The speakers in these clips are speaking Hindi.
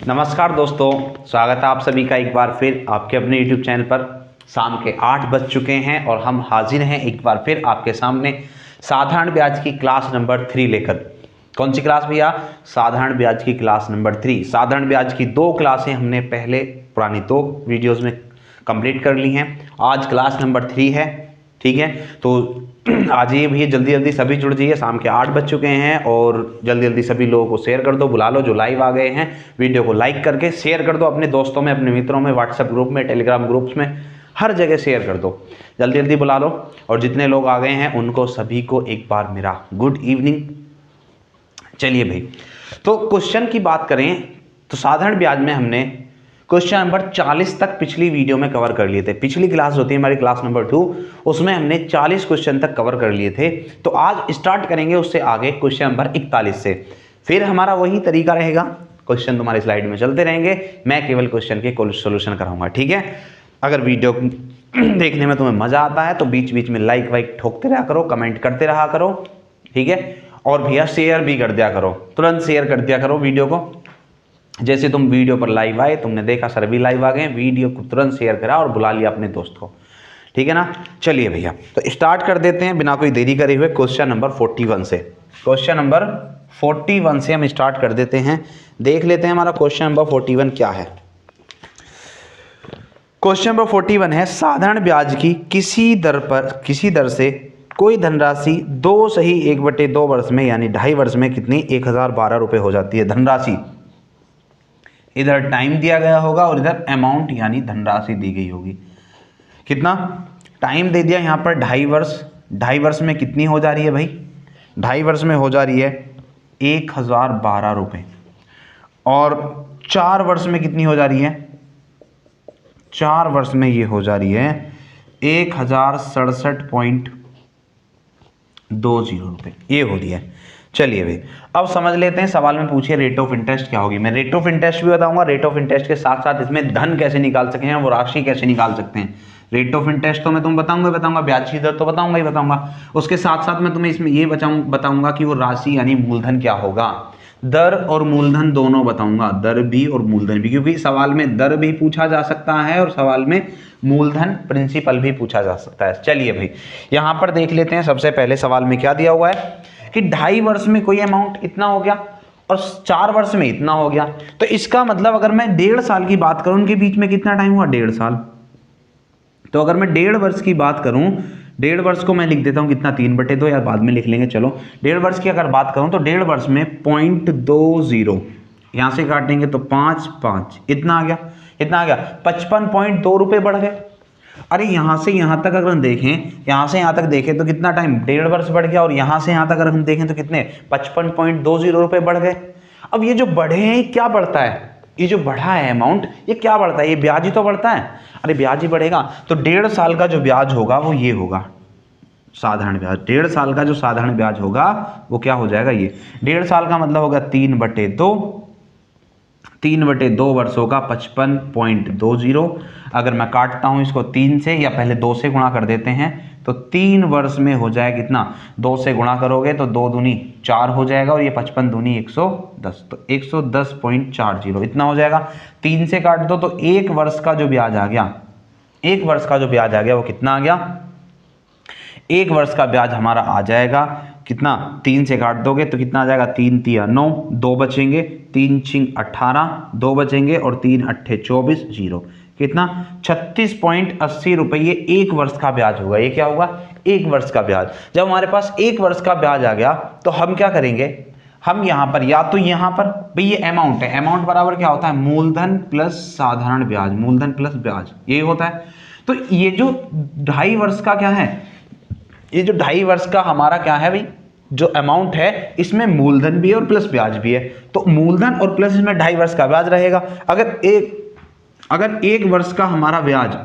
नमस्कार दोस्तों, स्वागत है आप सभी का एक बार फिर आपके अपने YouTube चैनल पर। शाम के 8 बज चुके हैं और हम हाजिर हैं एक बार फिर आपके सामने साधारण ब्याज की क्लास नंबर 3 लेकर। कौन सी क्लास भैया? साधारण ब्याज की क्लास नंबर 3। साधारण ब्याज की 2 क्लासें हमने पहले पुरानी 2 वीडियोज़ में कंप्लीट कर ली हैं। आज क्लास नंबर 3 है, ठीक है। तो आ जाइए भैया, जल्दी जल्दी सभी जुड़ जाइए। शाम के 8 बज चुके हैं और जल्दी जल्दी सभी लोगों को शेयर कर दो, बुला लो जो लाइव आ गए हैं। वीडियो को लाइक करके शेयर कर दो अपने दोस्तों में, अपने मित्रों में, व्हाट्सएप ग्रुप में, टेलीग्राम ग्रुप्स में, हर जगह शेयर कर दो। जल्दी जल्दी बुला लो और जितने लोग आ गए हैं उनको सभी को एक बार मेरा गुड इवनिंग। चलिए भाई, तो क्वेश्चन की बात करें तो साधारण ब्याज में हमने क्वेश्चन नंबर 40 तक पिछली वीडियो में कवर कर लिए थे। पिछली क्लास होती है हमारी क्लास नंबर 2, उसमें हमने 40 क्वेश्चन तक कवर कर लिए थे। तो आज स्टार्ट करेंगे उससे आगे क्वेश्चन नंबर 41 से। फिर हमारा वही तरीका रहेगा, क्वेश्चन तुम्हारी स्लाइड में चलते रहेंगे, मैं केवल क्वेश्चन के सोल्यूशन कराऊंगा, ठीक है। अगर वीडियो देखने में तुम्हें मजा आता है तो बीच बीच में लाइक वाइक ठोकते रहा करो, कमेंट करते रहा करो, ठीक है। और भैया शेयर भी कर दिया करो, तुरंत शेयर कर दिया करो वीडियो को। जैसे तुम वीडियो पर लाइव आए, तुमने देखा सर भी लाइव आ गए, वीडियो को तुरंत शेयर करा और बुला लिया अपने दोस्त को, ठीक है ना। चलिए भैया, तो स्टार्ट कर देते हैं बिना कोई देरी करे हुए क्वेश्चन नंबर 41 से। क्वेश्चन नंबर 41 से हम स्टार्ट कर देते हैं। देख लेते हैं हमारा क्वेश्चन नंबर 41 क्या है। क्वेश्चन नंबर 41 है, साधारण ब्याज की किसी दर से कोई धनराशि 2 सही 1/2 वर्ष में यानी 2.5 वर्ष में कितनी 1012 रुपये हो जाती है। धनराशि, इधर टाइम दिया गया होगा और इधर अमाउंट यानी धनराशि दी गई होगी। कितना टाइम दे दिया यहाँ पर 2.5 वर्ष। 2.5 वर्ष में कितनी हो जा रही है भाई? 2.5 वर्ष में हो जा रही है 1012 रुपये। और 4 वर्ष में कितनी हो जा रही है? 4 वर्ष में ये हो जा रही है 1067.20 रुपये, ये हो रही है। चलिए भाई, अब समझ लेते हैं। सवाल में पूछिए रेट ऑफ इंटरेस्ट क्या होगी। मैं रेट ऑफ इंटरेस्ट भी बताऊंगा, रेट ऑफ इंटरेस्ट के साथ साथ इसमें धन कैसे निकाल सकते हैं, वो राशि कैसे निकाल सकते हैं। रेट ऑफ इंटरेस्ट तो मैं तुम्हें बताऊंगा, ब्याज की दर तो बताऊंगा ही बताऊंगा। उसके साथ साथ मैं तुम्हें इसमें ये बताऊंगा कि वो राशि यानी मूलधन क्या होगा। दर और मूलधन दोनों बताऊंगा, दर भी और मूलधन भी, क्योंकि सवाल में दर भी पूछा जा सकता है और सवाल में मूलधन प्रिंसिपल भी पूछा जा सकता है। चलिए भाई, यहां पर देख लेते हैं। सबसे पहले सवाल में क्या दिया हुआ है कि 2.5 वर्ष में कोई अमाउंट इतना हो गया और 4 वर्ष में इतना हो गया। तो इसका मतलब अगर मैं 1.5 साल की बात करूं, उनके बीच में कितना टाइम हुआ? 1.5 साल। तो अगर मैं 1.5 वर्ष की बात करूं, 1.5 वर्ष को मैं लिख देता हूं कितना 3/2 या बाद में लिख लेंगे, चलो। 1.5 वर्ष की अगर बात करूं तो 1.5 वर्ष में 0.20 यहां से काटेंगे तो 5 इतना आ गया। 55.2 रुपये बढ़ गए। अरे यहां से यहां तक अगर हम देखें, यहां से यहां तक देखें तो कितना टाइम 1.5 वर्ष बढ़ गया, और यहां से यहां तक अगर हम देखें तो कितने 55.20 रुपये बढ़ गए। अब ये जो बढ़े हैं क्या बढ़ता है? ये जो बढ़ा है अमाउंट, ये क्या बढ़ता है? ये ब्याज ही तो बढ़ता है। अरे ब्याज ही बढ़ेगा तो 1.5 साल का जो ब्याज होगा वो ये होगा साधारण ब्याज। 1.5 साल का जो साधारण ब्याज होगा वो क्या हो जाएगा? ये 1.5 साल का मतलब होगा 3/2 वर्ष होगा 55.20। अगर मैं काटता हूं इसको 3 से, या पहले 2 से गुणा कर देते हैं, तो 3 वर्ष में हो जाए कितना? 2 से गुणा करोगे तो 2 दूनी 4 हो जाएगा, और ये 55 दूनी 110, तो 110.40 इतना हो जाएगा। 3 से काट दो तो 1 वर्ष का जो ब्याज आ गया, 1 वर्ष का जो ब्याज आ गया वो कितना आ गया? 1 वर्ष का ब्याज हमारा आ जाएगा कितना? 3 से काट दोगे तो कितना आ जाएगा? 3 तिया 9, 2 बचेंगे, 3 छिंग 18, 2 बचेंगे और 3 अट्ठे 24, 0 कितना? 36.80 रुपये। ये 1 वर्ष का ब्याज होगा। ये क्या होगा? 1 वर्ष का ब्याज। जब हमारे पास 1 वर्ष का ब्याज आ गया तो हम क्या करेंगे? हम यहाँ पर या तो यहाँ पर भाई ये अमाउंट है, अमाउंट बराबर क्या होता है? मूलधन प्लस साधारण ब्याज, मूलधन प्लस ब्याज, ये होता है। तो ये जो 2.5 वर्ष का क्या है, ये जो 2.5 वर्ष का हमारा क्या है भाई, जो अमाउंट है इसमें मूलधन भी है और प्लस ब्याज भी है। तो मूलधन और प्लस इसमें 2.5 वर्ष का ब्याज रहेगा। अगर 1 वर्ष का हमारा ब्याज,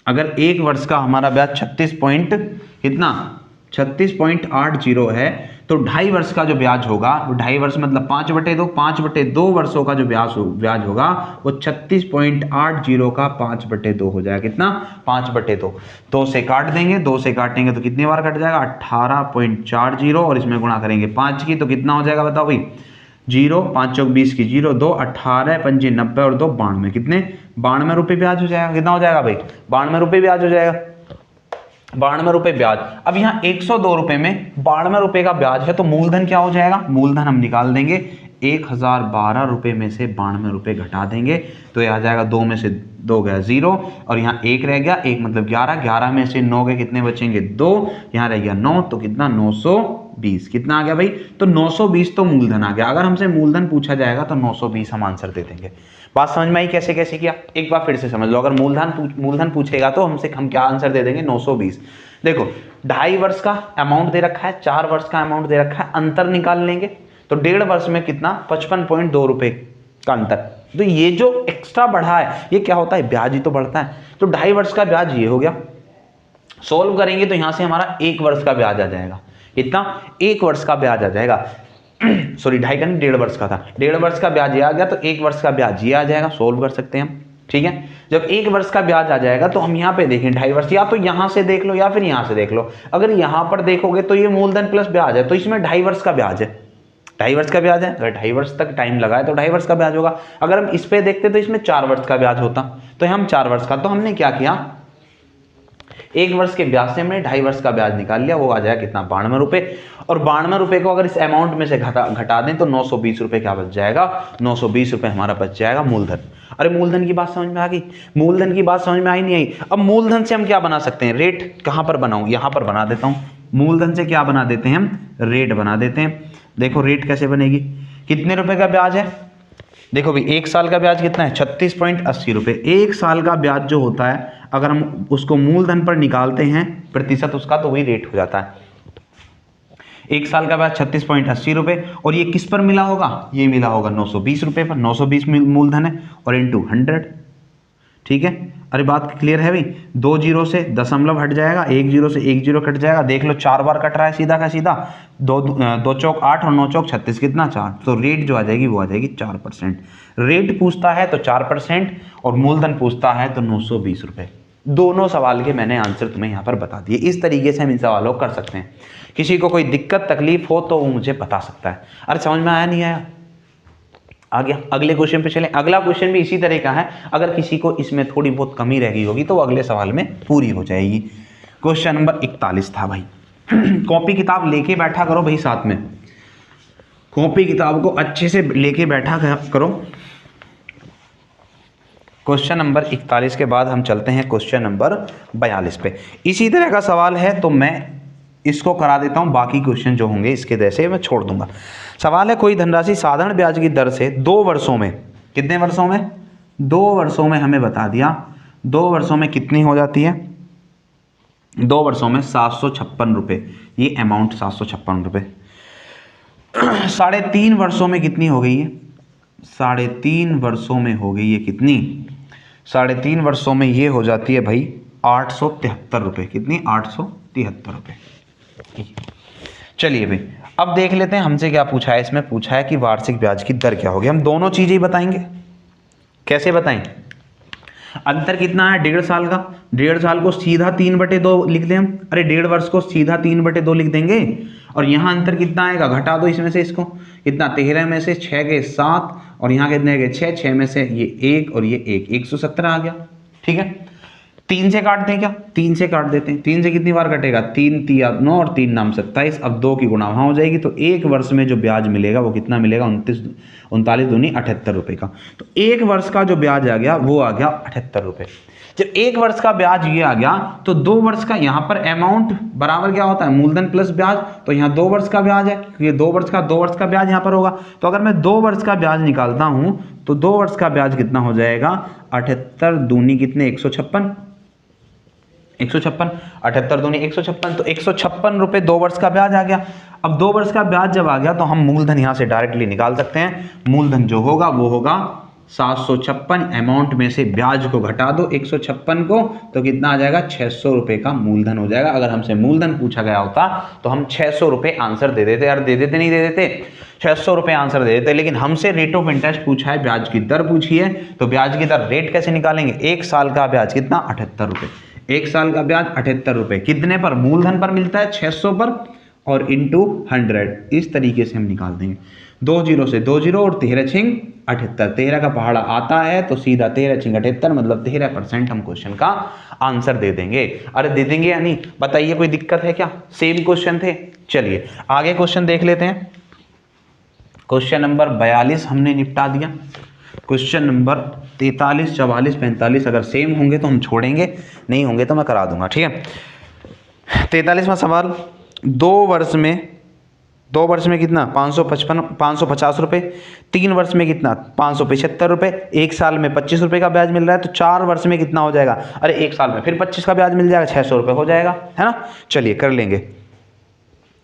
अगर 1 वर्ष का हमारा ब्याज 36.80 है, तो 2.5 वर्ष का जो ब्याज होगा वो 2.5 वर्ष मतलब 5/2 वर्षों का जो ब्याज होगा वो 36.80 का 5/2 हो जाएगा। कितना? 5/2। 2 से काट देंगे, 2 से काटेंगे तो कितनी बार कट जाएगा? 18.40, और इसमें गुणा करेंगे 5 की तो कितना हो जाएगा बताओ भाई? 0, 5 चौक 20 की 0, 2, 18, 5 90 और 2 92, कितने 92 रुपये ब्याज हो जाएगा। कितना हो जाएगा भाई, 92 रुपये ब्याज हो जाएगा, 92 रुपये ब्याज। अब यहाँ 102 रुपये में 92 रुपये का ब्याज है, तो मूलधन क्या हो जाएगा, मूलधन हम निकाल देंगे 1012 रुपये में से 92 रुपये घटा देंगे, तो ये आ जाएगा 2 में से 2 गया 0 और यहाँ 1 रह गया, 1 मतलब 11, 11 में से 9 गए, कितने बचेंगे 2, यहाँ रह गया 9, तो कितना 920, कितना आ गया भाई, तो 920 तो मूलधन आ गया। अगर हमसे मूलधन पूछा जाएगा तो 920 हम आंसर दे देंगे। बात समझ में आई कैसे कैसे किया, एक बार फिर से समझ लो। अगर मूलधन पूछेगा तो हम क्या आंसर दे देंगे, 920। देखो 2.5 वर्ष का अमाउंट दे रखा है, 4 वर्ष का अमाउंट दे रखा है, अंतर निकाल लेंगे, तो 1.5 वर्ष में कितना 55.2 रुपए का अंतर। तो ये जो एक्स्ट्रा बढ़ा है ये क्या होता है, ब्याज ही तो बढ़ता है। तो 2.5 वर्ष का ब्याज ये हो गया, सोल्व करेंगे तो यहां से हमारा 1 वर्ष का ब्याज आ जाएगा। इतना 1 वर्ष का ब्याज आ जाएगा सॉरी 2.5 का नहीं, 1.5 वर्ष का था, 1.5 वर्ष का ब्याज ये आ गया, तो 1 वर्ष का ब्याज ये आ जाएगा, सोल्व कर सकते हैं हम। ठीक है, जब 1 वर्ष का ब्याज आ जाएगा तो हम यहाँ पे देखें 2.5 वर्ष, या तो यहाँ से देख लो या फिर यहाँ से देख लो। अगर यहाँ पर देखोगे तो ये मूलधन प्लस ब्याज है, तो इसमें 2.5 वर्ष का ब्याज है, 2.5 वर्ष का ब्याज है। अगर 2.5 वर्ष तक टाइम लगा है तो 2.5 वर्ष का ब्याज होगा। अगर हम इस पे देखते तो इसमें 4 वर्ष का ब्याज होता, तो हम 4 वर्ष का, तो हमने क्या किया 1 वर्ष के ब्याज से हमने 2.5 वर्ष का ब्याज निकाल लिया, वो आ जाएगा कितना 92 रुपये। और 92 रुपये को अगर इस अमाउंट में से घटा दें तो 920 रुपये क्या बच जाएगा, 920 रुपये हमारा बच जाएगा मूलधन। अरे मूलधन की बात समझ में आ गई, मूलधन की बात समझ में आई नहीं आई। अब मूलधन से हम क्या बना सकते हैं, रेट कहाँ पर बनाऊं, यहाँ पर बना देता हूँ। मूलधन से क्या बना देते हैं हम, रेट बना देते हैं। देखो रेट कैसे बनेगी, कितने रुपए का ब्याज है, देखो भाई 1 साल का ब्याज कितना है 36.80 रुपये। 1 साल का ब्याज जो होता है अगर हम उसको मूलधन पर निकालते हैं प्रतिशत उसका, तो वही रेट हो जाता है। 1 साल का ब्याज 36.80 रुपये, और ये किस पर मिला होगा, ये मिला होगा 920 रुपये पर, 920 मूलधन है और इंटू 100। ठीक है, अरे बात क्लियर है भाई। 2 जीरो से दशमलव हट जाएगा, 1 जीरो से 1 जीरो कट जाएगा, देख लो 4 बार कट रहा है सीधा का सीधा, 2 चौक 8 और 9 चौक 36, कितना 4, तो रेट जो आ जाएगी वो आ जाएगी 4%। रेट पूछता है तो 4% और मूलधन पूछता है तो 920 रुपये। दोनों सवाल के मैंने आंसर तुम्हें यहाँ पर बता दिए। इस तरीके से हम इन सवालों को कर सकते हैं। किसी को कोई दिक्कत तकलीफ हो तो वो मुझे बता सकता है। अरे समझ में आया नहीं आया, आ गया। अगले क्वेश्चन पे चलें। अगला क्वेश्चन भी इसी तरह का है, अगर किसी को इसमें थोड़ी बहुत कमी रह गई होगी तो अगले सवाल में पूरी हो जाएगी। क्वेश्चन नंबर 41 था भाई। कॉपी किताब लेके बैठा करो भाई, साथ में कॉपी किताब को अच्छे से लेके बैठा करो। क्वेश्चन नंबर 41 के बाद हम चलते हैं क्वेश्चन नंबर 42 पे। इसी तरह का सवाल है तो मैं इसको करा देता हूं, बाकी क्वेश्चन जो होंगे इसके जैसे मैं छोड़ दूंगा। सवाल है, कोई धनराशि साधारण ब्याज की दर से 2 वर्षों में, कितने वर्षों में, 2 वर्षों में हमें बता दिया, 2 वर्षों में कितनी हो जाती है, 2 वर्षों में 756 रुपये, ये अमाउंट 756 रुपये। 3.5 वर्षों में कितनी हो गई है, 3.5 वर्षों में हो गई है कितनी, 3.5 वर्षों में ये हो जाती है भाई 873 रुपये। कितनी, 873 रुपये। चलिए भाई अब देख लेते हैं हमसे क्या पूछा है। इसमें पूछा है कि वार्षिक ब्याज की दर क्या होगी। हम दोनों चीजें ही बताएंगे। कैसे बताएं, अंतर कितना है 1.5 साल का, 1.5 साल को सीधा 3/2 लिख दें हम। अरे 1.5 वर्ष को सीधा 3/2 लिख देंगे। और यहाँ अंतर कितना आएगा, घटा दो इसमें से इसको, कितना 13 में से 6 गए 7 और यहाँ कितने गए 6, 6 में से ये 1 और ये 1, 117 आ गया। ठीक है, 3 से काट दें क्या, 3 से काट देते हैं। 3 से कितनी बार कटेगा, 3 तिया 9 और 3 नाम 27। अब 2 की गुणा वहाँ हो जाएगी, तो 1 वर्ष में जो ब्याज मिलेगा वो कितना मिलेगा, 39 दूनी 78 रुपये का। तो 1 वर्ष का जो ब्याज आ गया वो आ गया 78 रुपये। जब 1 वर्ष का ब्याज ये आ गया तो 2 वर्ष का यहाँ पर अमाउंट बराबर क्या होता है, मूलधन प्लस ब्याज। तो यहाँ 2 वर्ष का ब्याज है, ये 2 वर्ष का ब्याज यहाँ पर होगा। तो अगर मैं 2 वर्ष का ब्याज निकालता हूँ तो 2 वर्ष का ब्याज कितना हो जाएगा, 78 दूनी कितने 156, 78 दूनी 156, तो 156 रुपये 2 वर्ष का ब्याज आ गया। अब 2 वर्ष का ब्याज जब आ गया तो हम मूलधन यहाँ से डायरेक्टली निकाल सकते हैं। मूलधन जो होगा वो होगा 756, अमाउंट में से ब्याज को घटा दो 156 को, तो कितना आ जाएगा 600 रुपये का मूलधन हो जाएगा। अगर हमसे मूलधन पूछा गया होता तो हम 600 रुपये आंसर दे देते। यार दे देते नहीं दे देते, 600 रुपये आंसर दे देते। लेकिन हमसे रेट ऑफ इंटरेस्ट पूछा है, ब्याज की दर पूछी है, तो ब्याज की दर रेट कैसे निकालेंगे। 1 साल का ब्याज कितना 78 रुपये, 1 साल का ब्याज 78 रुपये, कितने पर, मूलधन पर मिलता है 600 पर, और इंटू 100, इस तरीके से हम निकाल देंगे। 2 0 से 2 0 और 13 छिंग 78, 13 का पहाड़ा आता है तो सीधा 13 छिंग 78 मतलब 13% हम क्वेश्चन का आंसर दे देंगे। अरे दे देंगे या नहीं बताइए, कोई दिक्कत है क्या? सेम क्वेश्चन थे। चलिए आगे क्वेश्चन देख लेते हैं। क्वेश्चन नंबर 42 हमने निपटा दिया। क्वेश्चन नंबर 43 44 45 अगर सेम होंगे तो हम छोड़ेंगे, नहीं होंगे तो मैं करा दूंगा, ठीक है। 43वां सवाल, 2 वर्ष में कितना 550 रुपए, 3 वर्ष में कितना 575 रुपए, 1 साल में 25 रुपए का ब्याज मिल रहा है, तो 4 वर्ष में कितना हो जाएगा? अरे 1 साल में फिर 25 का ब्याज मिल जाएगा, 600 रुपए हो जाएगा, है ना। चलिए कर लेंगे।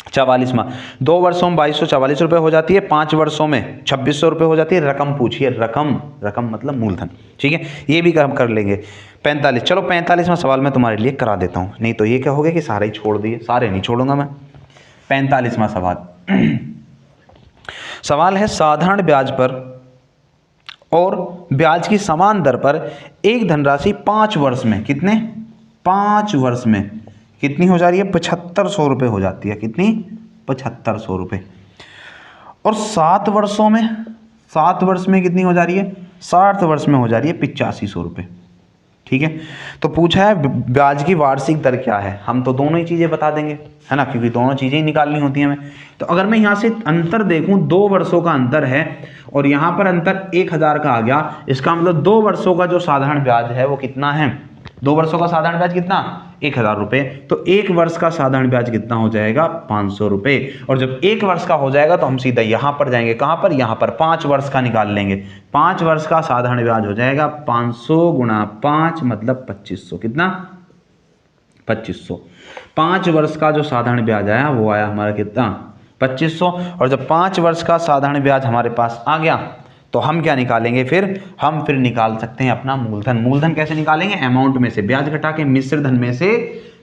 44वां, 2 वर्षों में 2244 रुपए हो जाती है, 5 वर्षों में 2600 रुपए हो जाती है। रकम पूछिए, रकम मतलब मूलधन, ठीक है, ये भी हम कर लेंगे। 45, चलो 45वां सवाल मैं तुम्हारे लिए करा देता हूँ, नहीं तो ये क्या हो गया कि सारे ही छोड़ दिए, सारे नहीं छोड़ूंगा मैं। 45वां सवाल सवाल है साधारण ब्याज पर और ब्याज की समान दर पर एक धनराशि 5 वर्ष में कितने 5 वर्ष में कितनी हो जा रही है? 7500 रुपये हो जाती है। कितनी? 7500 रुपये। और 7 वर्षों में 7 वर्ष में कितनी हो जा रही है? 60 वर्ष में हो जा रही है 8500 रुपये, ठीक है। तो पूछा है ब्याज की वार्षिक दर क्या है, हम तो दोनों ही चीज़ें बता देंगे, है ना, क्योंकि दोनों चीज़ें ही निकालनी होती हैं हमें। तो अगर मैं यहाँ से अंतर देखूँ, 2 वर्षों का अंतर है और यहाँ पर अंतर 1000 का आ गया, इसका मतलब 2 वर्षों का जो साधारण ब्याज है वो कितना है? 2 वर्षों का साधारण ब्याज कितना? 1000 रुपये। तो 1 वर्ष का साधारण ब्याज कितना हो जाएगा? 500 रुपये। और जब 1 वर्ष का हो जाएगा तो हम सीधा यहाँ पर जाएंगे, कहाँ पर? यहाँ पर 5 वर्ष का निकाल लेंगे। 5 वर्ष का साधारण ब्याज हो जाएगा 500 गुणा 5 मतलब 2500। कितना? 2500। 5 वर्ष का जो साधारण ब्याज आया वो आया हमारा कितना? 2500। और जब 5 वर्ष का साधारण ब्याज हमारे पास आ गया तो हम क्या निकालेंगे? हम फिर निकाल सकते हैं अपना मूलधन। मूलधन कैसे निकालेंगे? अमाउंट में से ब्याज घटा के, मिश्र धन में से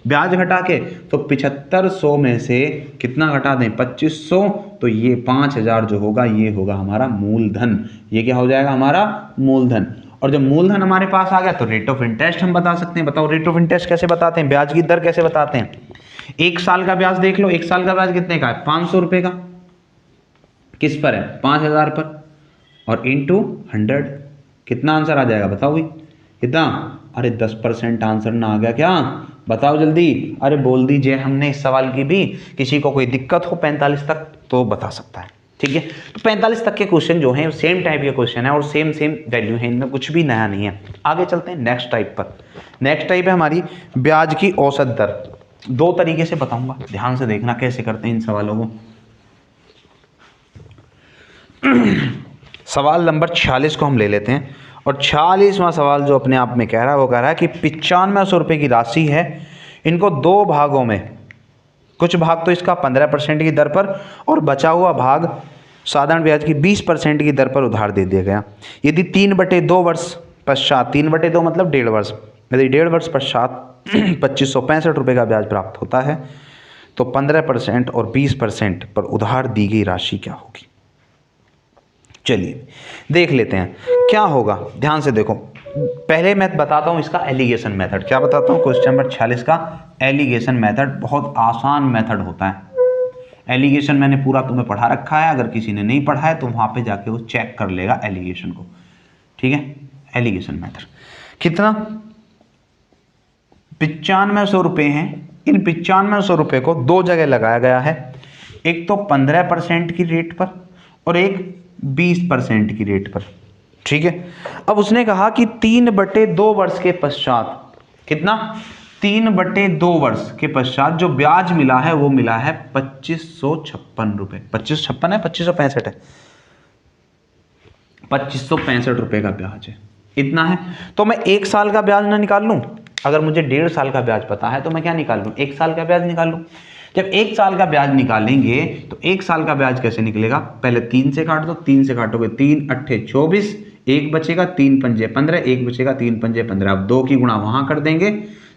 ब्याज घटा के। तो 7500 में से कितना घटा दें? 2500। तो ये 5000 जो होगा ये होगा हमारा मूलधन। ये क्या हो जाएगा? हमारा मूलधन। और जब मूलधन हमारे पास आ गया तो रेट ऑफ इंटरेस्ट हम बता सकते हैं। बताओ रेट ऑफ इंटरेस्ट कैसे बताते हैं? ब्याज की दर कैसे बताते हैं? 1 साल का ब्याज देख लो। 1 साल का ब्याज कितने का है? 500 रुपये का। किस पर है? 5000 पर। और इंटू 100 कितना आंसर आ जाएगा? बताओ भाई कितना? अरे 10% आंसर ना आ गया क्या? बताओ जल्दी। अरे बोल दीजिए, हमने इस सवाल की भी, किसी को कोई दिक्कत हो 45 तक तो बता सकता है, ठीक है। तो 45 तक के क्वेश्चन जो हैं सेम टाइप के क्वेश्चन है और सेम वैल्यू है, इनमें कुछ भी नया नहीं है। आगे चलते हैं नेक्स्ट टाइप पर। नेक्स्ट टाइप है हमारी ब्याज की औसत दर। 2 तरीके से बताऊंगा, ध्यान से देखना कैसे करते हैं इन सवालों को। सवाल नंबर 46 को हम ले लेते हैं और 46वां सवाल जो अपने आप में कह रहा है वो कह रहा है कि 9500 रुपये की राशि है, इनको 2 भागों में, कुछ भाग तो इसका 15% की दर पर और बचा हुआ भाग साधारण ब्याज की 20% की दर पर उधार दे दिया गया। यदि 3/2 वर्ष पश्चात, 3/2 मतलब 1.5 वर्ष, यदि 1.5 वर्ष पश्चात 2565 रुपये का ब्याज प्राप्त होता है तो 15% और 20% पर उधार दी गई राशि क्या होगी? चलिए देख लेते हैं क्या होगा। ध्यान से देखो, पहले मैं बताता हूं इसका एलिगेशन मेथड। क्या बताता हूं? क्वेश्चन नंबर 46 का एलिगेशन मेथड बहुत आसान मेथड होता है। एलिगेशन मैंने पूरा तुम्हें पढ़ा रखा है, अगर किसी ने नहीं पढ़ा है तो वहां पे जाके वो चेक कर लेगा एलिगेशन को, ठीक है। एलिगेशन मेथड कितना? 9500 रुपये हैं। इन 9500 रुपये को 2 जगह लगाया गया है, एक तो 15% की रेट पर और एक 20% की रेट पर, ठीक है। अब उसने कहा कि 3/2 वर्ष के पश्चात, कितना? 3/2 वर्ष के पश्चात जो ब्याज मिला है वो मिला है 2556 रुपये। 2556 है? 2565 है? 2565 रुपये का ब्याज है, इतना है। तो मैं 1 साल का ब्याज ना निकाल लूं? अगर मुझे 1.5 साल का ब्याज पता है तो मैं क्या निकाल लूं? 1 साल का ब्याज निकाल लूं। जब 1 साल का ब्याज निकालेंगे तो 1 साल का ब्याज कैसे निकलेगा? पहले 3 से काट दो, 3 से काटोगे 3 8 24, 1 बचेगा, 3 पंजे 15, 1 बचेगा, 3 पंजे 15। अब 2 की गुणा वहां कर देंगे,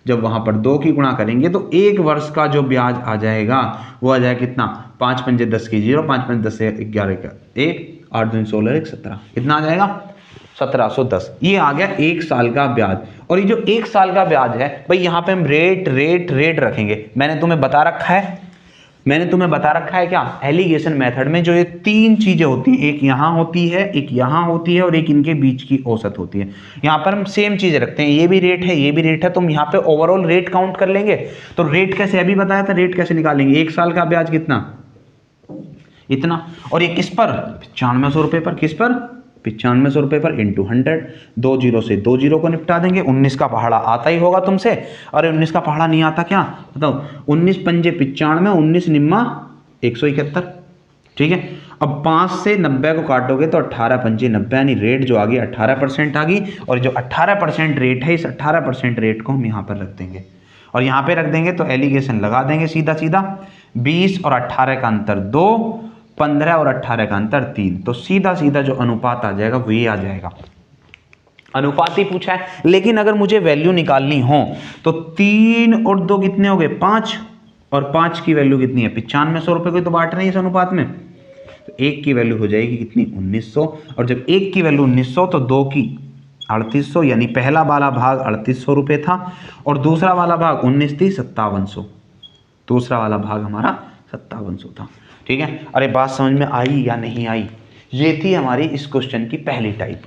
जब वहां पर 2 की गुणा करेंगे तो 1 वर्ष का जो ब्याज आ जाएगा वो आ जाएगा कितना? 5 पंजे 10 की 0, 5 पंजे 10 से 11 का 1, 8 दूनी 16, 1 17, कितना आ जाएगा? 1710। ये आ गया 1 साल का ब्याज। और ये जो 1 साल का ब्याज है भाई, यहाँ पे हम रेट रखेंगे। मैंने तुम्हें बता रखा है मैंने तुम्हें बता रखा है क्या, एलिगेशन मेथड में जो ये तीन चीजें होती हैं, एक यहाँ होती है, एक यहाँ होती है और एक इनके बीच की औसत होती है। यहाँ पर हम सेम चीजें रखते हैं, ये भी रेट है, ये भी रेट है, तो हम यहाँ पे ओवरऑल रेट काउंट कर लेंगे। तो रेट कैसे, अभी बताया था, रेट कैसे निकालेंगे, 1 साल का ब्याज कितना, इतना, और ये किस पर, 9500 रुपए पर, किस पर, 9500 रुपए पर इंटू 100, 2 जीरो से 2 जीरो को निपटा देंगे। 19 का पहाड़ा आता ही होगा तुमसे, अरे 19 का पहाड़ा नहीं आता क्या, बताओ, 19 पंजे 95, 19 निम्मा 171, ठीक है। अब 5 से 90 को काटोगे तो 18 पंजे 90, यानी रेट जो आ गई 18% आ गई, और जो 18% रेट है, इस 18% रेट को हम यहाँ पर रख देंगे, और यहाँ पे रख देंगे तो एलिगेशन लगा देंगे सीधा सीधा। 20 और 18 का अंतर 2, 15 और 18 का अंतर 3, तो सीधा सीधा जो अनुपात आ जाएगा वो ये आ जाएगा। अनुपात ही पूछा है, लेकिन अगर मुझे वैल्यू निकालनी हो तो 3 और 2 कितने हो गए, 5, और 5 की वैल्यू कितनी है, 9500 रुपए को तो बांट रहे हैं इस अनुपात में, तो 1 की वैल्यू हो जाएगी कितनी, 1900, और जब 1 की वैल्यू 1900 तो 2 की 3800, यानी पहला वाला भाग 3800 रुपये था और दूसरा वाला भाग 19 थी 5700, दूसरा वाला भाग हमारा 5700 था, ठीक है। अरे बात समझ में आई या नहीं आई, ये थी हमारी इस क्वेश्चन की पहली टाइप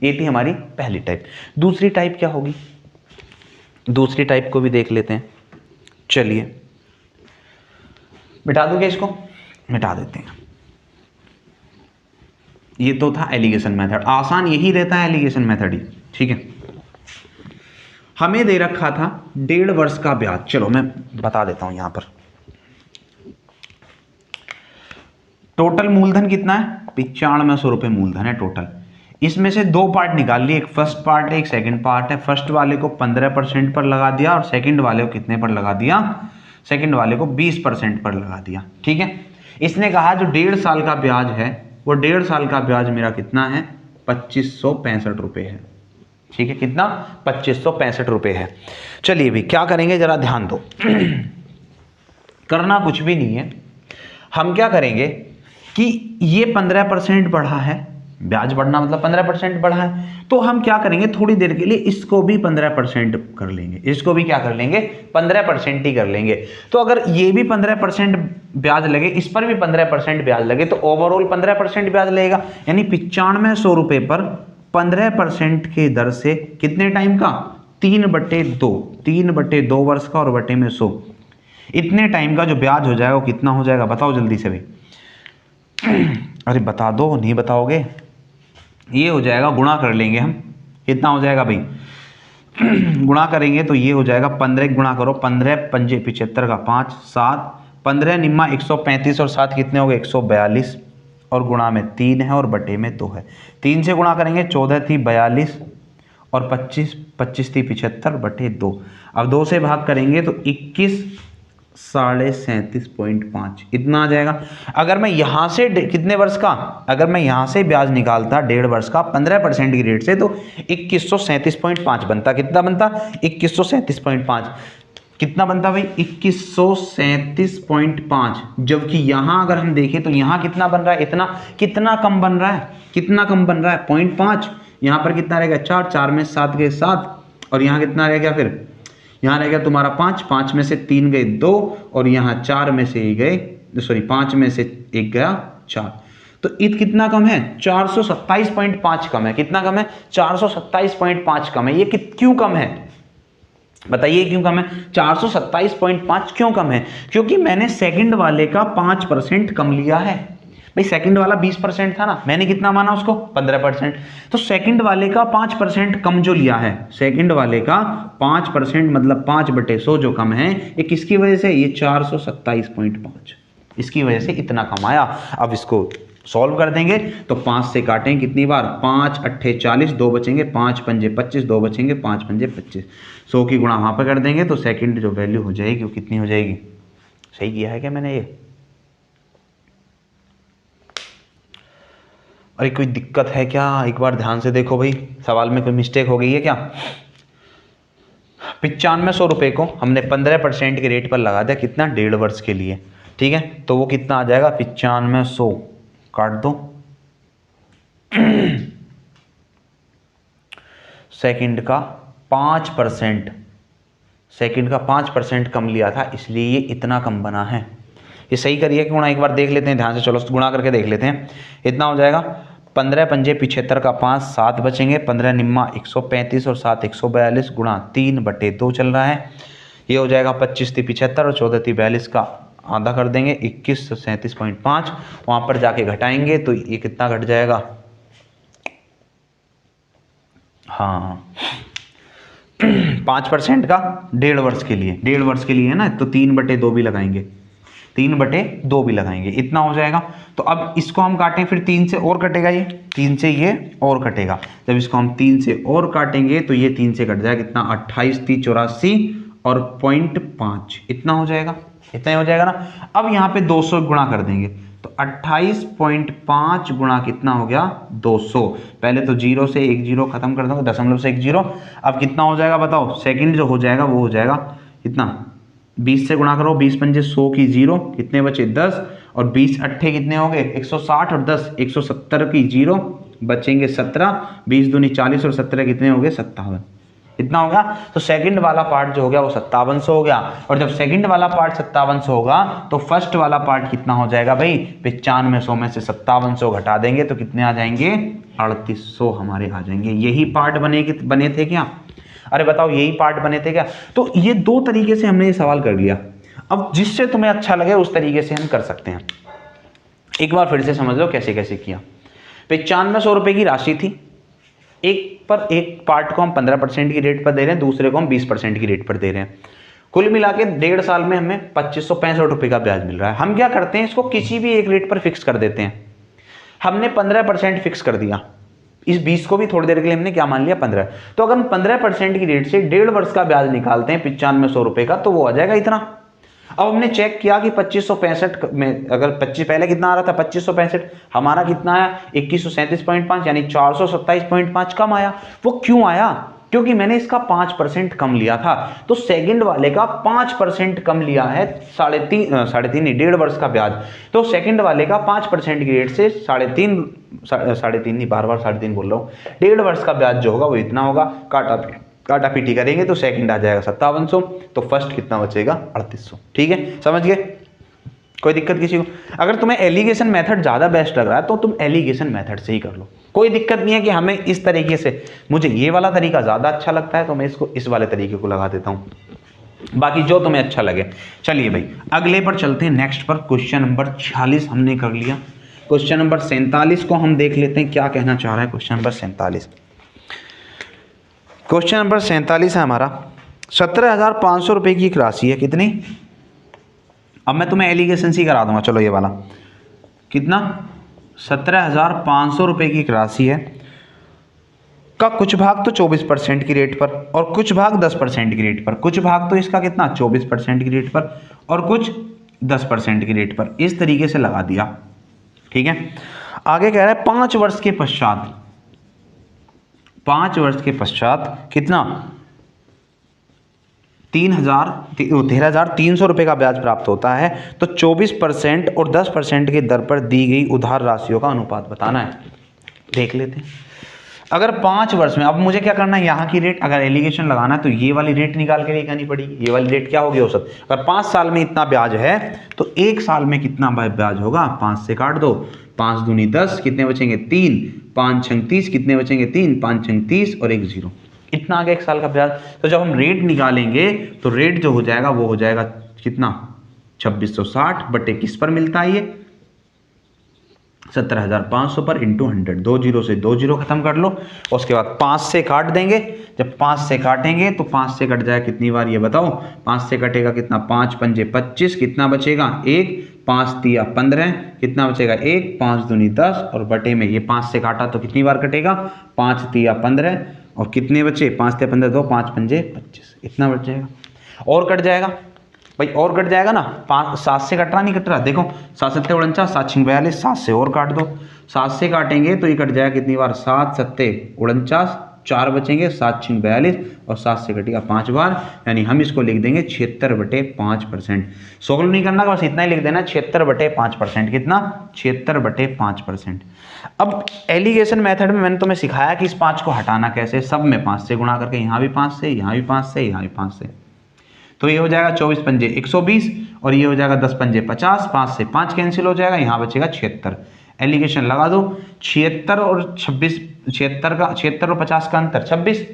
ये थी हमारी पहली टाइप। दूसरी टाइप क्या होगी, दूसरी टाइप को भी देख लेते हैं, चलिए मिटा दोगे इसको, मिटा देते हैं। ये तो था एलिगेशन मेथड, आसान यही रहता है एलिगेशन मेथड ही, ठीक है। हमें दे रखा था 1.5 वर्ष का ब्याज, चलो मैं बता देता हूं यहां पर। टोटल मूलधन कितना है, 9500 रुपए मूलधन है टोटल। इसमें से 2 पार्ट निकाल लिए, एक फर्स्ट पार्ट है, एक सेकंड पार्ट है। फर्स्ट वाले को 15% पर लगा दिया और सेकंड वाले को कितने पर लगा दिया, सेकंड वाले को 20% पर लगा दिया, ठीक है। इसने कहा जो 1.5 साल का ब्याज है वो 1.5 साल का ब्याज मेरा कितना है, 2565 रुपए है, ठीक है। कितना, 2565 रुपए है। चलिए भी क्या करेंगे जरा ध्यान दो करना कुछ भी नहीं है, हम क्या करेंगे कि ये 15% बढ़ा है, ब्याज बढ़ना मतलब 15% बढ़ा है, तो हम क्या करेंगे, थोड़ी देर के लिए इसको भी 15% कर लेंगे, इसको भी क्या कर लेंगे, 15% ही कर लेंगे। तो अगर ये भी 15% ब्याज लगे, इस पर भी 15% ब्याज लगे, तो ओवरऑल 15% ब्याज लगेगा, यानी 9500 रुपए पर 15% के दर से कितने टाइम का, 3/2 वर्ष का और बटे में 100, इतने टाइम का जो ब्याज हो जाएगा वो कितना हो जाएगा, बताओ जल्दी से भाई अरे बता दो, नहीं बताओगे, ये हो जाएगा, गुणा कर लेंगे हम, कितना हो जाएगा भाई गुणा करेंगे तो ये हो जाएगा 15 गुणा करो, 15 पंजे 75 का 5, 7, 15 निम्मा 135 और 7 कितने हो गए 142, और गुणा में 3 है और बटे में 2 है। 3 से गुणा करेंगे, 14 थी 42 और 25 थी 75 बटे 2। अब 2 से भाग करेंगे तो 21 37.5 इतना आ जाएगा। अगर मैं यहाँ से कितने वर्ष का, अगर मैं यहाँ से ब्याज निकालता 1.5 वर्ष का 15% की रेट से, तो 2137.5 बनता, कितना बनता, 2137.5, कितना बनता भाई 2137.5। जबकि यहाँ अगर हम देखें तो यहाँ कितना बन रहा है, इतना, कितना कम बन रहा है, कितना कम बन रहा है 0.5। यहाँ पर कितना रहेगा 4, 4 में 7 गए 7, और यहाँ कितना रह गया, फिर यहाँ रह गया तुम्हारा 5, 5 में से 3 गए 2, और यहाँ 4 में से 1 गए, सॉरी 5 में से 1 गया 4, तो इत कितना कम है 427.5 कम है, कितना कम है 427.5 कम है। ये क्यों कम है बताइए, क्यों कम है 427.5 क्यों कम है, क्योंकि मैंने सेकंड वाले का 5% कम लिया है भाई। सेकंड वाला 20% था ना, मैंने कितना माना उसको 15%, तो सेकंड वाले का 5% कम जो लिया है, सेकंड वाले का 5% मतलब 5/100 जो कम है, ये किसकी वजह से, ये 427.5, इसकी वजह से इतना कम आया। अब इसको सॉल्व कर देंगे तो 5 से काटेंगे कितनी बार, 5 8 40, 2 बचेंगे, 5 पंजे 25, 2 बचेंगे, 5 पंजे 25, 100 की गुणा वहाँ पर कर देंगे तो सेकंड जो वैल्यू हो जाएगी वो कितनी हो जाएगी। सही किया है क्या मैंने ये, अरे कोई दिक्कत है क्या, एक बार ध्यान से देखो भाई, सवाल में कोई मिस्टेक हो गई है क्या। 9500 रुपये को हमने 15% के रेट पर लगा दिया, कितना 1.5 वर्ष के लिए, ठीक है। तो वो कितना आ जाएगा 9500 काट दो सेकंड का 5%, सेकंड का 5% कम लिया था, इसलिए ये इतना कम बना है। ये सही करिए कि गुणा एक बार देख लेते हैं ध्यान से, चलो गुणा करके देख लेते हैं। इतना हो जाएगा 15 पंजे 75 का 5, 7 बचेंगे, 15 निम्मा 135 और 7 142 गुणा 3/2 चल रहा है। ये हो जाएगा 25 × 75 और 14 × 42 का आधा कर देंगे 21 तो 37.5, वहाँ पर जाके घटाएंगे तो ये कितना घट जाएगा, हाँ 5% का 1.5 वर्ष के लिए, 1.5 वर्ष के लिए है ना, तो 3/2 भी लगाएंगे, 3/2 भी लगाएंगे, इतना हो जाएगा। तो अब इसको हम काटें, फिर 3 से और कटेगा, ये 3 से ये और कटेगा, जब इसको हम 3 से और काटेंगे तो ये 3 से कट जाएगा कितना, 28 × 3 = 84 और 0.5, इतना हो जाएगा, इतना ही हो जाएगा ना। अब यहाँ पे 200 गुणा कर देंगे तो 28.5 गुणा कितना हो गया 200, पहले तो 0 से 1 0 खत्म कर दूंगा, दशमलव से 1 0। अब कितना हो जाएगा बताओ, सेकंड जो हो जाएगा वो हो जाएगा कितना, 20 से गुणा करो, 20 पंजे 100 की 0, कितने बचे 10, और 20 अट्ठे कितने हो गए 160 और 10 170 की 0 बचेंगे 17, 20 दूनी 40 और 17 कितने हो गए 57, इतना होगा। तो सेकंड वाला पार्ट जो हो गया वो 5700 हो गया, और जब सेकंड वाला पार्ट 5700 होगा तो फर्स्ट वाला पार्ट कितना हो जाएगा भाई, 9500 में से 5700 घटा देंगे तो कितने आ जाएंगे 3800 हमारे आ जाएंगे। यही पार्ट बने थे क्या, अरे बताओ यही पार्ट बने थे क्या। तो ये दो तरीके से हमने ये सवाल कर लिया, अब जिससे तुम्हें अच्छा लगे उस तरीके से हम कर सकते हैं। एक बार फिर से समझ लो कैसे कैसे किया। 9500 रुपए की राशि थी, एक पार्ट को हम 15% की रेट पर दे रहे हैं, दूसरे को हम 20% की रेट पर दे रहे हैं। कुल मिला के 1.5 साल में हमें 2565 रुपए का ब्याज मिल रहा है। हम क्या करते हैं, इसको किसी भी एक रेट पर फिक्स कर देते हैं। हमने 15% फिक्स कर दिया, इस 20 को भी थोड़ी देर के लिए हमने क्या मान लिया 15। तो अगर हम 15% की रेट से 1.5 वर्ष का ब्याज निकालते हैं 9500 रुपए का, तो वो आ जाएगा इतना। अब हमने चेक किया कि 2565 में अगर 25 पहले कितना आ रहा था 2565, हमारा कितना आया 2137.5 यानी 427.5 कम आया। वो क्यों आया, क्योंकि मैंने इसका 5% कम लिया था। तो सेकंड वाले का 5% कम लिया है, 3.5 नहीं 1.5 वर्ष का ब्याज। तो सेकंड वाले का 5% की रेट से 3.5 नहीं, बार 3.5 बोल रहा हूँ, 1.5 वर्ष का ब्याज जो होगा वो इतना होगा। काटा पीटी करेंगे तो सेकंड आ जाएगा 5700, तो फर्स्ट कितना बचेगा 3800। ठीक है, समझ गए, कोई दिक्कत किसी को। अगर तुम्हें एलिगेशन मेथड ज्यादा बेस्ट लग रहा है तो तुम एलिगेशन मेथड से ही कर लो, कोई दिक्कत नहीं है कि हमें इस तरीके से, मुझे ये वाला तरीका ज्यादा अच्छा लगता है तो मैं इसको इस वाले तरीके को लगा देता हूं, बाकी जो तुम्हें अच्छा लगे। चलिए भाई अगले पर चलते हैं, नेक्स्ट पर। क्वेश्चन नंबर 46 हमने कर लिया। क्वेश्चन नंबर 47 को हम देख लेते हैं क्या कहना चाह रहा है क्वेश्चन नंबर 47। क्वेश्चन नंबर 47 है हमारा, 17,500 रुपए की एक राशि है, कितनी, अब मैं तुम्हें एलिगेशन से ही करा दूंगा। चलो ये वाला कितना, 17,500 रुपए की एक राशि है का कुछ भाग तो 24% की रेट पर और कुछ भाग 10% की रेट पर, कुछ भाग तो इसका कितना 24% की रेट पर और कुछ 10% की रेट पर, इस तरीके से लगा दिया। ठीक है, आगे कह रहा है 5 वर्ष के पश्चात, 5 वर्ष के पश्चात कितना 13,300 रुपए का ब्याज प्राप्त होता है। तो 24% और 10% की दर पर दी गई उधार राशियों का अनुपात बताना है। देख लेते हैं, अगर 5 वर्ष में, अब मुझे क्या करना है, यहाँ की रेट अगर एलिगेशन लगाना है तो ये वाली रेट निकाल के लेकर पड़ेगी। ये वाली रेट क्या होगी औसत, अगर 5 साल में इतना ब्याज है तो 1 साल में कितना ब्याज होगा, 5 से काट दो, 5 दूनी 10, कितने बचेंगे 3, 5 छंग 30, कितने बचेंगे 3, 5 छंग 30 और 1 0, इतना आ गया 1 साल का ब्याज। तो जब हम रेट निकालेंगे तो रेट जो हो जाएगा वो हो जाएगा कितना 2660 बटे किस पर मिलता है, ये 17,500 पर इंटू 100, 2 0 से 2 0 खत्म कर लो, उसके बाद 5 से काट देंगे। जब 5 से काटेंगे तो 5 से कट जाएगा कितनी बार ये बताओ, 5 से कटेगा कितना, 5 पंजे 25, कितना बचेगा 1, 5 तिया 15, कितना बचेगा 1, 5 दूनी 10 और बटे में ये 5 से काटा तो कितनी बार कटेगा, 5 तिया 15 और कितने बचे 5 तिया 15 2, 5 पंजे 25, इतना बच जाएगा। और कट जाएगा भाई, और कट जाएगा ना, 7 से कट रहा नहीं कट रहा, देखो 7 सत्ते 49, 7 छिंग 42, 7 से और काट दो, 7 से काटेंगे तो ये कट जाएगा कितनी बार, 7 सत्ते 49, 4 बचेंगे, 7 छिंग 42 और 7 से कटेगा 5 बार, यानी हम इसको लिख देंगे 76/5%। सोल्व नहीं करना, बस इतना ही लिख देना 76/5%, कितना 76/5%। अब एलिगेशन मेथड में मैंने तुम्हें सिखाया कि इस 5 को हटाना कैसे, सब में 5 से गुणा करके, यहाँ भी 5 से, यहाँ भी 5 से, यहाँ भी 5 से। तो ये हो जाएगा 24 पंजे 120 और ये हो जाएगा 10 पंजे 50, 5 से 5 कैंसिल हो जाएगा, यहाँ बचेगा 76। एलिगेशन लगा दो, 76 और 26, 76 और 50 का अंतर 26,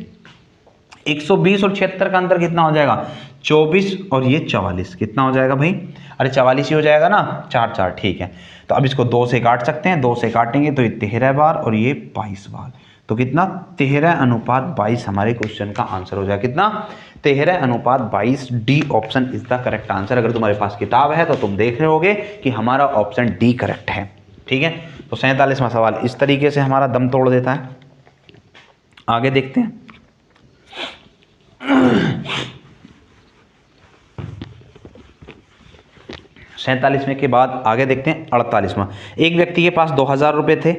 120 और 76 का अंतर कितना हो जाएगा 24 और ये 44, कितना हो जाएगा भाई, अरे 44 ही हो जाएगा ना, 4 4 ठीक है। तो अब इसको 2 से काट सकते हैं, 2 से काटेंगे तो ये 13 बार और ये 22 बार, तो कितना 13:22 हमारे क्वेश्चन का आंसर हो जाएगा, कितना 13:22। D option is the correct answer. अगर तुम्हारे पास किताब है तो तुम देख रहे होगे कि हमारा ऑप्शन डी करेक्ट है, ठीक है। तो 47वां सवाल इस तरीके से हमारा दम तोड़ देता है। आगे देखते हैं। 47वें के बाद आगे देखते हैं 48वां। एक व्यक्ति के पास 2000 रुपये थे,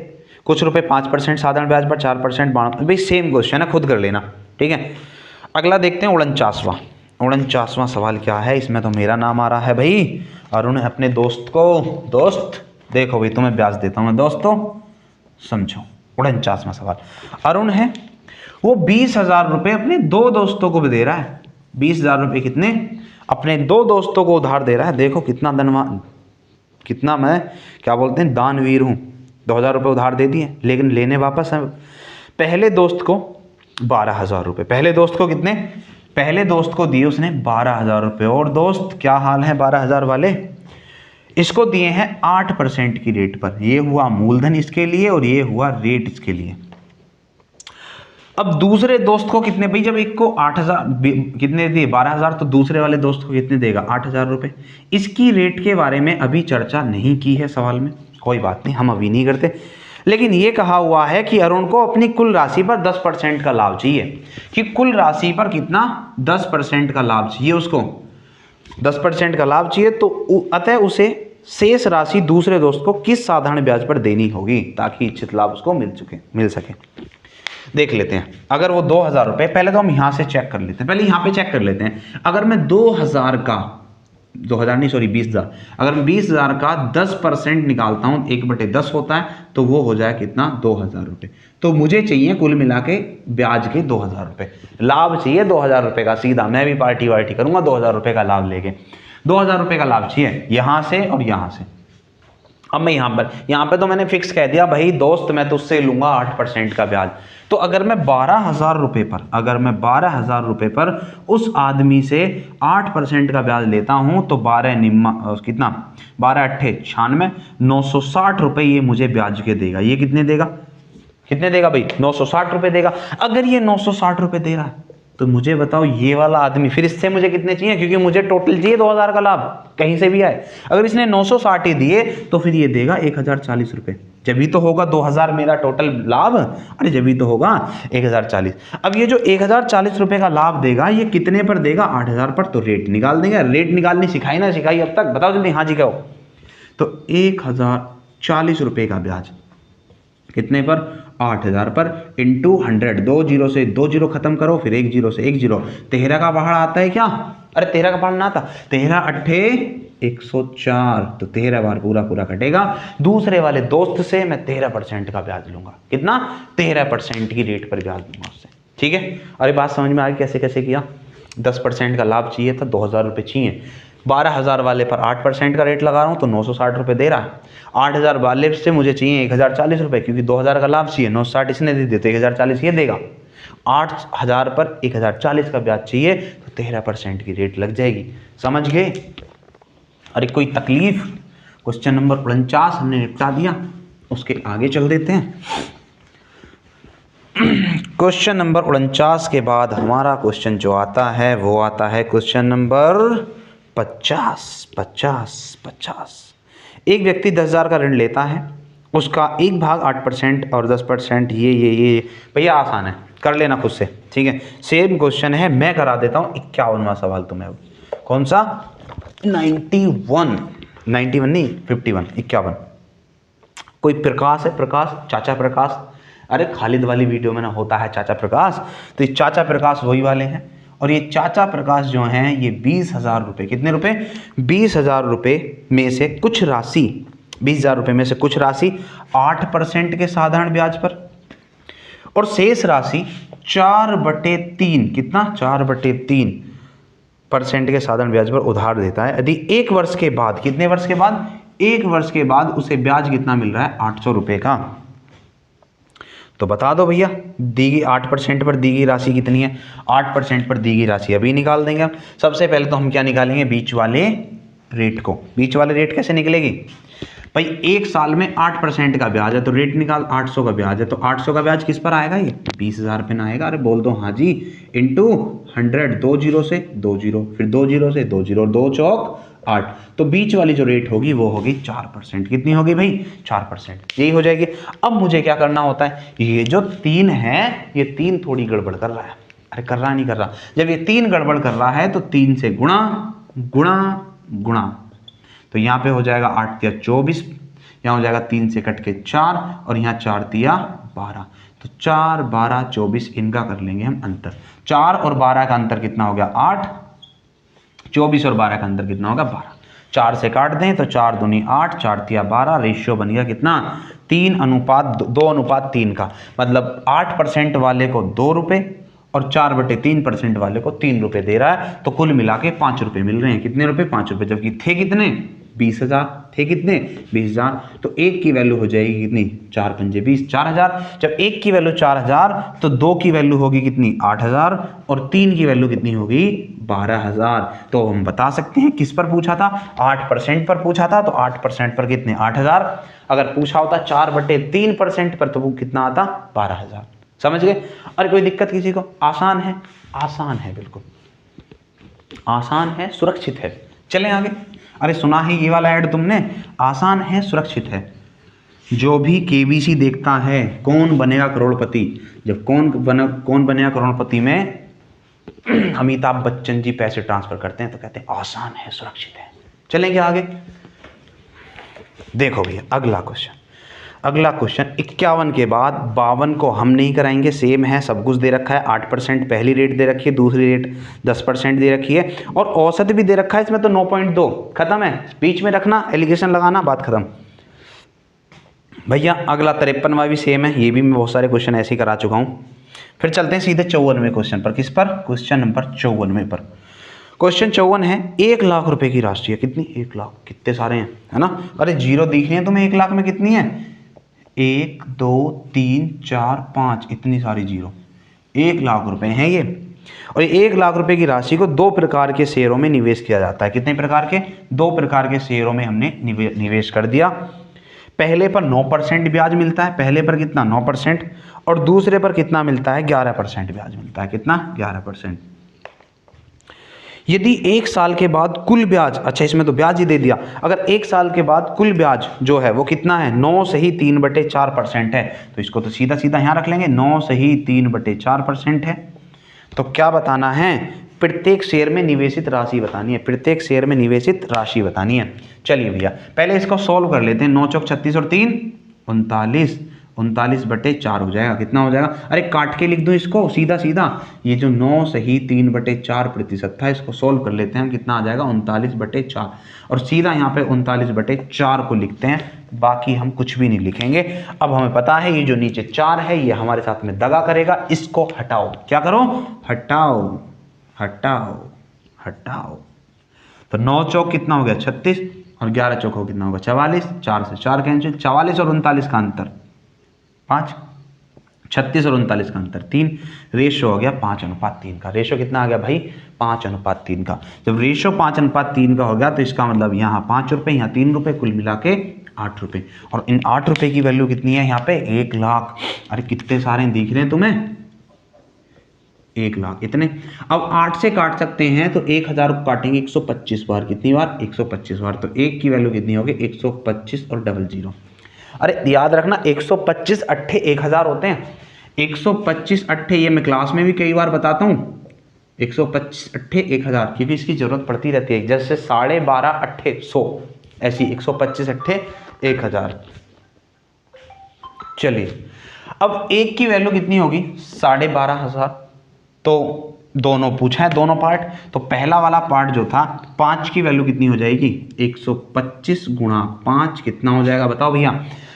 कुछ रुपए 5% साधारण ब्याज पर 4% भाई सेम क्वेश्चन है, खुद कर लेना, ठीक है। अगला देखते हैं 49वां। 49वां सवाल क्या है, इसमें तो मेरा नाम आ रहा है भाई। अरुण अपने दोस्त को, दोस्त देखो भाई तुम्हें ब्याज देता हूँ मैं, दोस्तों समझो। 49वां सवाल, अरुण है वो 20,000 रुपये अपने 2 दोस्तों को भी दे रहा है। 20,000 रुपये कितने अपने 2 दोस्तों को उधार दे रहा है। देखो कितना धनवान, कितना मैं क्या बोलते हैं दानवीर हूँ। 2,000 रुपये उधार दे दिए, लेकिन लेने वापस है। पहले दोस्त को 12,000 रुपये, पहले दोस्त को कितने, पहले दोस्त को दिए उसने 12,000 रुपये, और दोस्त क्या हाल है 12,000 वाले, इसको दिए हैं 8% की रेट पर। ये हुआ मूलधन इसके लिए और ये हुआ रेट इसके लिए। अब दूसरे दोस्त को कितने भाई, जब एक को 8,000 कितने दिए 12,000, तो दूसरे वाले दोस्त को कितने देगा 8,000 रुपये। इसकी रेट के बारे में अभी चर्चा नहीं की है सवाल में, कोई बात नहीं, हम अभी नहीं करते। लेकिन ये कहा हुआ है कि अरुण को अपनी कुल राशि पर 10% का लाभ चाहिए, कि कुल राशि पर कितना 10% का लाभ चाहिए, उसको 10% का लाभ चाहिए। तो अतः उसे शेष राशि दूसरे दोस्त को किस साधारण ब्याज पर देनी होगी ताकि इच्छित लाभ उसको मिल सके। देख लेते हैं। अगर वो 2,000 रुपये, पहले तो हम यहाँ से चेक कर लेते हैं, पहले यहाँ पे चेक कर लेते हैं। अगर मैं 2,000 का 20,000 नहीं सॉरी 20,000, अगर मैं 20,000 का 10% निकालता हूँ, 1/10 होता है, तो वो हो जाए कितना 2,000 रुपये। तो मुझे चाहिए कुल मिला के ब्याज के 2,000 रुपये, लाभ चाहिए 2,000 रुपये का। सीधा मैं भी पार्टी वार्टी करूंगा 2,000 रुपये का लाभ लेके। 2,000 रुपये का लाभ चाहिए यहाँ से और यहाँ से। अब मैं यहाँ पर तो मैंने फिक्स कह दिया भाई दोस्त मैं तुझसे लूंगा 8% का ब्याज। तो अगर मैं 12,000 रुपये पर, अगर मैं 12,000 रुपये पर उस आदमी से 8% का ब्याज लेता हूं, तो 12 निम्मा कितना 12 अट्ठे 96, 960 रुपये ये मुझे ब्याज के देगा। ये कितने देगा, कितने देगा भाई 960 रुपये देगा। अगर ये 960 रुपये दे रहा है तो मुझे बताओ ये वाला आदमी फिर इससे मुझे कितने चाहिए, क्योंकि मुझे टोटल चाहिए 2,000 का लाभ कहीं से भी आए। अगर इसने 960 ही दिए तो फिर ये देगा 1,040 रुपये, जब भी तो होगा 2,000 मेरा टोटल लाभ, अरे जब भी तो होगा 1,040। अब ये जो 1,040 रुपये का लाभ देगा ये कितने पर देगा 8,000 पर, तो रेट निकाल देंगे। रेट निकालनी सिखाई ना सिखाई अब तक, बताओ जल्दी, हाँ जी कहो। तो 1,040 रुपये का ब्याज कितने पर 8,000 पर इंटू 100, 2 जीरो से 2 जीरो खत्म करो, फिर 1 जीरो से 1 जीरो। 13 का पहाड़ आता है क्या, अरे 13 का पहाड़ ना आता, 13 अट्ठे 104, तो 13 बार पूरा पूरा कटेगा। दूसरे वाले दोस्त से मैं 13% का ब्याज लूंगा, कितना 13% की रेट पर ब्याज लूंगा उससे, ठीक है। अरे बात समझ में आ गई कैसे कैसे किया। 10% का लाभ चाहिए था, 2,000 रुपये चाहिए, 12,000 वाले पर 8% का रेट लगा रहा हूँ तो 960 रुपये दे रहा है। 8,000 वाले से मुझे चाहिए 1,040 रुपये, क्योंकि 2,000 का लाभ चाहिए, 960 इसने दे दिया तो 1,040 ये देगा। 8,000 पर 1,040 का ब्याज चाहिए तो 13% की रेट लग जाएगी, समझ गए। अरे कोई तकलीफ। क्वेश्चन नंबर 49 हमने निपटा दिया, उसके आगे चल देते हैं। क्वेश्चन नंबर 49 के बाद हमारा क्वेश्चन जो आता है वो आता है क्वेश्चन नंबर 50। एक व्यक्ति 10,000 का ऋण लेता है, उसका 1/8% और 10% ये भैया आसान है, कर लेना खुद से, ठीक है। सेम क्वेश्चन है, मैं करा देता हूँ 51वां सवाल तुम्हें। कौन सा 91 नहीं 51 51। कोई प्रकाश है, प्रकाश चाचा प्रकाश, अरे खालिद वाली वीडियो में ना होता है चाचा प्रकाश, तो ये चाचा प्रकाश वही वाले हैं। और ये चाचा प्रकाश जो हैं ये 20,000 रुपये, कितने रुपए 20,000 रुपये में से कुछ राशि, 20,000 रुपये में से कुछ राशि 8% के साधारण ब्याज पर और शेष राशि 4/3, कितना 4/3 % के साधारण ब्याज पर उधार देता है, यदि 1 वर्ष के बाद, कितने वर्ष के बाद, 1 वर्ष के बाद उसे ब्याज कितना मिल रहा है, 800 रुपये का, तो बता दो भैया, दी गई 8% पर दी गई राशि कितनी है, 8% पर दी गई राशि अभी निकाल देंगे हम। सबसे पहले तो हम क्या निकालेंगे, बीच वाले रेट को। बीच वाले रेट कैसे निकलेगी भाई, 1 साल में 8% का ब्याज है तो रेट निकाल, 800 का ब्याज है तो 800 का ब्याज किस पर आएगा, ये 20,000 पे ना आएगा। अरे बोल दो हाँ जी, इंटू 100, 2 जीरो से 2 जीरो, फिर 2 जीरो से 2 जीरो, 2 चौक 8, तो बीच वाली जो रेट होगी वो होगी 4%। कितनी होगी भाई, 4%, यही हो जाएगी। अब मुझे क्या करना होता है, ये जो 3 है, ये 3 थोड़ी गड़बड़ कर रहा है। अरे कर रहा नहीं कर रहा, जब ये 3 गड़बड़ कर रहा है तो 3 से गुणा गुणा गुणा, तो यहाँ पे हो जाएगा 8 तिया 24, यहाँ हो जाएगा 3 से कट के 4, और यहाँ 4 तिया 12, तो 4 12 24, इनका कर लेंगे हम अंतर। 4 और 12 का अंतर कितना हो गया, 8, 24 और 12 का अंतर कितना होगा, 12। 4 से काट दें तो 4 दूनी 8, 4 तिया 12, रेशियो बन गया कितना, 2:3 का, मतलब 8% वाले को 2 रुपये और 4/3% वाले को 3 रुपये दे रहा है, तो कुल मिला के 5 रुपये मिल रहे हैं। कितने रुपये, 5 रुपये, जबकि थे कितने, 20,000 थे, कितने 20,000, तो 1 की वैल्यू हो जाएगी कितनी, 4 पंजे 20, 4,000। जब 1 की वैल्यू 4,000 तो 2 की वैल्यू होगी कितनी, 8,000, और 3 की वैल्यू कितनी होगी, 12,000। तो हम बता सकते हैं किस पर पूछा था, 8% पर पूछा था, तो 8% पर कितने, 8,000। अगर पूछा होता 4/3% पर तो वो कितना आता, 12,000। समझ गए। अरे कोई दिक्कत किसी को, आसान है, आसान है, बिल्कुल आसान है, सुरक्षित है। चलें आगे। अरे सुना ही ये वाला ऐड तुमने, आसान है सुरक्षित है। जो भी केबीसी देखता है, कौन बनेगा करोड़पति, जब कौन बनेगा करोड़पति में अमिताभ बच्चन जी पैसे ट्रांसफर करते हैं तो कहते हैं आसान है सुरक्षित है। चलेंगे आगे। देखो भैया अगला क्वेश्चन, 51 के बाद 52 को हम नहीं कराएंगे, सेम है, सब कुछ दे रखा है। 8% पहली रेट दे रखी है, दूसरी रेट 10% दे रखी है, और औसत भी दे रखा है इसमें, तो 9.2 खत्म है। बीच में रखना, एलिगेशन लगाना, बात खत्म भैया। अगला 53वां भी सेम है, ये भी मैं बहुत सारे क्वेश्चन ऐसे ही करा चुका हूँ। फिर चलते हैं सीधे 54वें क्वेश्चन पर। किस पर, क्वेश्चन नंबर 54 पर। क्वेश्चन 54 है, 1 लाख रुपए की राशि है, कितनी, 1 लाख, कितने सारे हैं, है ना। अरे जीरो दिख रही है तुम्हें, 1 लाख में कितनी है, 1 2 3 4 5, इतनी सारी जीरो। 1 लाख रुपए हैं ये, और 1 लाख रुपए की राशि को 2 प्रकार के शेयरों में निवेश किया जाता है। कितने प्रकार के, 2 प्रकार के शेयरों में हमने निवेश कर दिया। पहले पर 9% ब्याज मिलता है, पहले पर कितना, 9%, और दूसरे पर कितना मिलता है, 11% ब्याज मिलता है। कितना, 11%। यदि 1 साल के बाद कुल ब्याज, अच्छा इसमें तो ब्याज ही दे दिया, अगर 1 साल के बाद कुल ब्याज जो है वो कितना है, 9 से ही 3/4% है, तो इसको तो सीधा सीधा यहाँ रख लेंगे, 9 से ही 3/4% है। तो क्या बताना है, प्रत्येक शेयर में निवेशित राशि बतानी है, प्रत्येक शेयर में निवेशित राशि बतानी है। चलिए भैया पहले इसको सॉल्व कर लेते हैं। 9 चौक 36 और 3 39, 39/4 हो जाएगा। कितना हो जाएगा, अरे काट के लिख दूं इसको सीधा सीधा, ये जो 9 से ही 3/4% था, इसको सोल्व कर लेते हैं, कितना आ जाएगा, 39/4, और सीधा यहाँ पे 39/4 को लिखते हैं, बाकी हम कुछ भी नहीं लिखेंगे। अब हमें पता है ये जो नीचे 4 है ये हमारे साथ में दगा करेगा, इसको हटाओ। क्या करो, हटाओ हटाओ हटाओ। तो 9 चौक कितना हो गया, 36, और 11 चौक हो कितना होगा, 44, 4 से 4 कैंसिल, 44 और 39 का अंतर 5, 36 और 39 का अंतर 3, रेशो हो गया 5:3 का। रेशो कितना आ गया भाई, 5:3 का। जब रेशो 5:3 का हो गया तो इसका मतलब यहाँ 5 रुपये, यहाँ 3 रुपये, कुल मिला के 8 रुपये। और इन 8 रुपये की वैल्यू कितनी है यहाँ पे, 1 लाख। अरे कितने सारे दिख रहे हैं तुम्हें, 1 लाख इतने। अब 8 से काट सकते हैं तो 1000 को काटेंगे 125 बार, कितनी बार, 125 बार। तो 1 की वैल्यू कितनी होगी, 125 और 00। अरे याद रखना 125 अट्ठे 1000 होते हैं। 125 अट्ठे, ये मैं क्लास में भी कई बार बताता हूँ, 125 अट्ठे 1000, क्योंकि इसकी जरूरत पड़ती रहती है। जैसे 12.5 अट्ठे 100, ऐसी 125 अट्ठे 1000। चलिए अब 1 की वैल्यू कितनी होगी, 12,500। तो दोनों पूछा है, दोनों पार्ट। तो पहला वाला पार्ट जो था, 5 की वैल्यू कितनी हो जाएगी, 125 गुणा 5 कितना हो जाएगा बताओ भैया,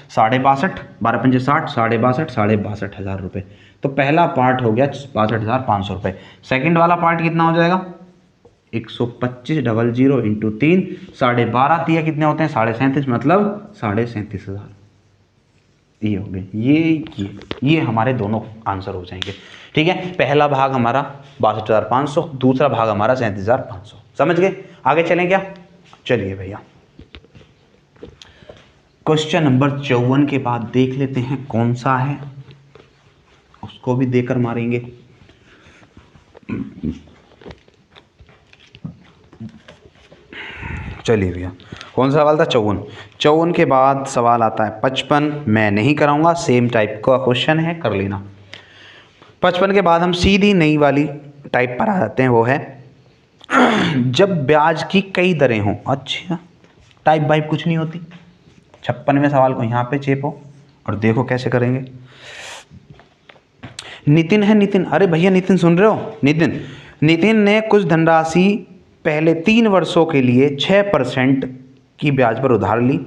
62.5, 12 पंजे 60, 62.5, 62,500 रुपये। तो पहला पार्ट हो गया 62,500 रुपये। सेकेंड वाला पार्ट कितना हो जाएगा, 125,000 इंटू 3, 12.5 दिया कितने होते हैं 37.5, मतलब 37,500। ये हो गए, ये हमारे दोनों आंसर हो जाएंगे। ठीक है, पहला भाग हमारा 62,500, दूसरा भाग हमारा 37,500। समझ गए? आगे चलें क्या? चलिए भैया, क्वेश्चन नंबर 54 के बाद देख लेते हैं कौन सा है, उसको भी देकर मारेंगे। चलिए भैया, कौन सा सवाल था? 54 के बाद सवाल आता है 55। मैं नहीं कराऊंगा, सेम टाइप का क्वेश्चन है, कर लेना। 55 के बाद हम सीधी नई वाली टाइप पर आ जाते हैं, वो है जब ब्याज की कई दरें हों। अच्छा, टाइप बाइप कुछ नहीं होती। 56वें सवाल को यहाँ पे चेपो और देखो कैसे करेंगे। नितिन है, नितिन, अरे भैया नितिन सुन रहे हो? नितिन ने कुछ धनराशि पहले 3 वर्षों के लिए 6% की ब्याज पर उधार ली।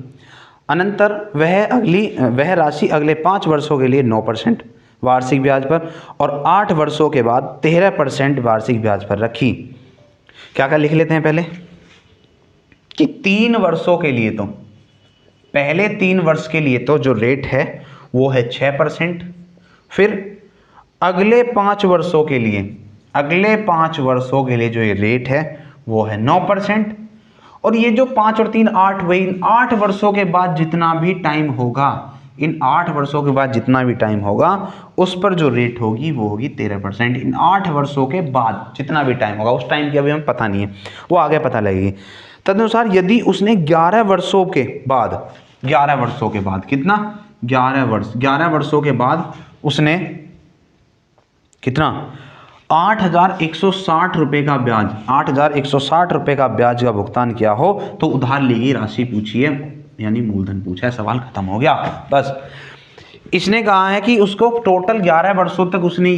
अनंतर वह राशि अगले 5 वर्षों के लिए 9% वार्षिक ब्याज पर और 8 वर्षों के बाद 13% वार्षिक ब्याज पर रखी। क्या लिख लेते हैं पहले कि 3 वर्षों के लिए, तो पहले 3 वर्ष के लिए तो जो रेट है वो है 6%, फिर अगले 5 वर्षों के लिए जो ये रेट है वो है 9%, और ये जो 5 और 3 8, वही 8 वर्षों के बाद जितना भी टाइम होगा, इन 8 वर्षों के बाद जितना भी टाइम होगा उस पर जो रेट होगी वो होगी 13%। इन 8 वर्षों के बाद जितना भी टाइम होगा, उस टाइम की अभी हमें पता नहीं है, वो आगे पता लगेगी। तदनुसार यदि उसने 11 वर्षों के बाद कितना, 11 वर्षों के बाद उसने कितना 8,160 रुपये का ब्याज, 8,160 रुपये का ब्याज का भुगतान किया हो तो उधार ली गई राशि पूछी है, यानी मूलधन पूछा है। सवाल खत्म हो गया। बस इसने कहा है कि उसको टोटल 11 वर्षों तक उसने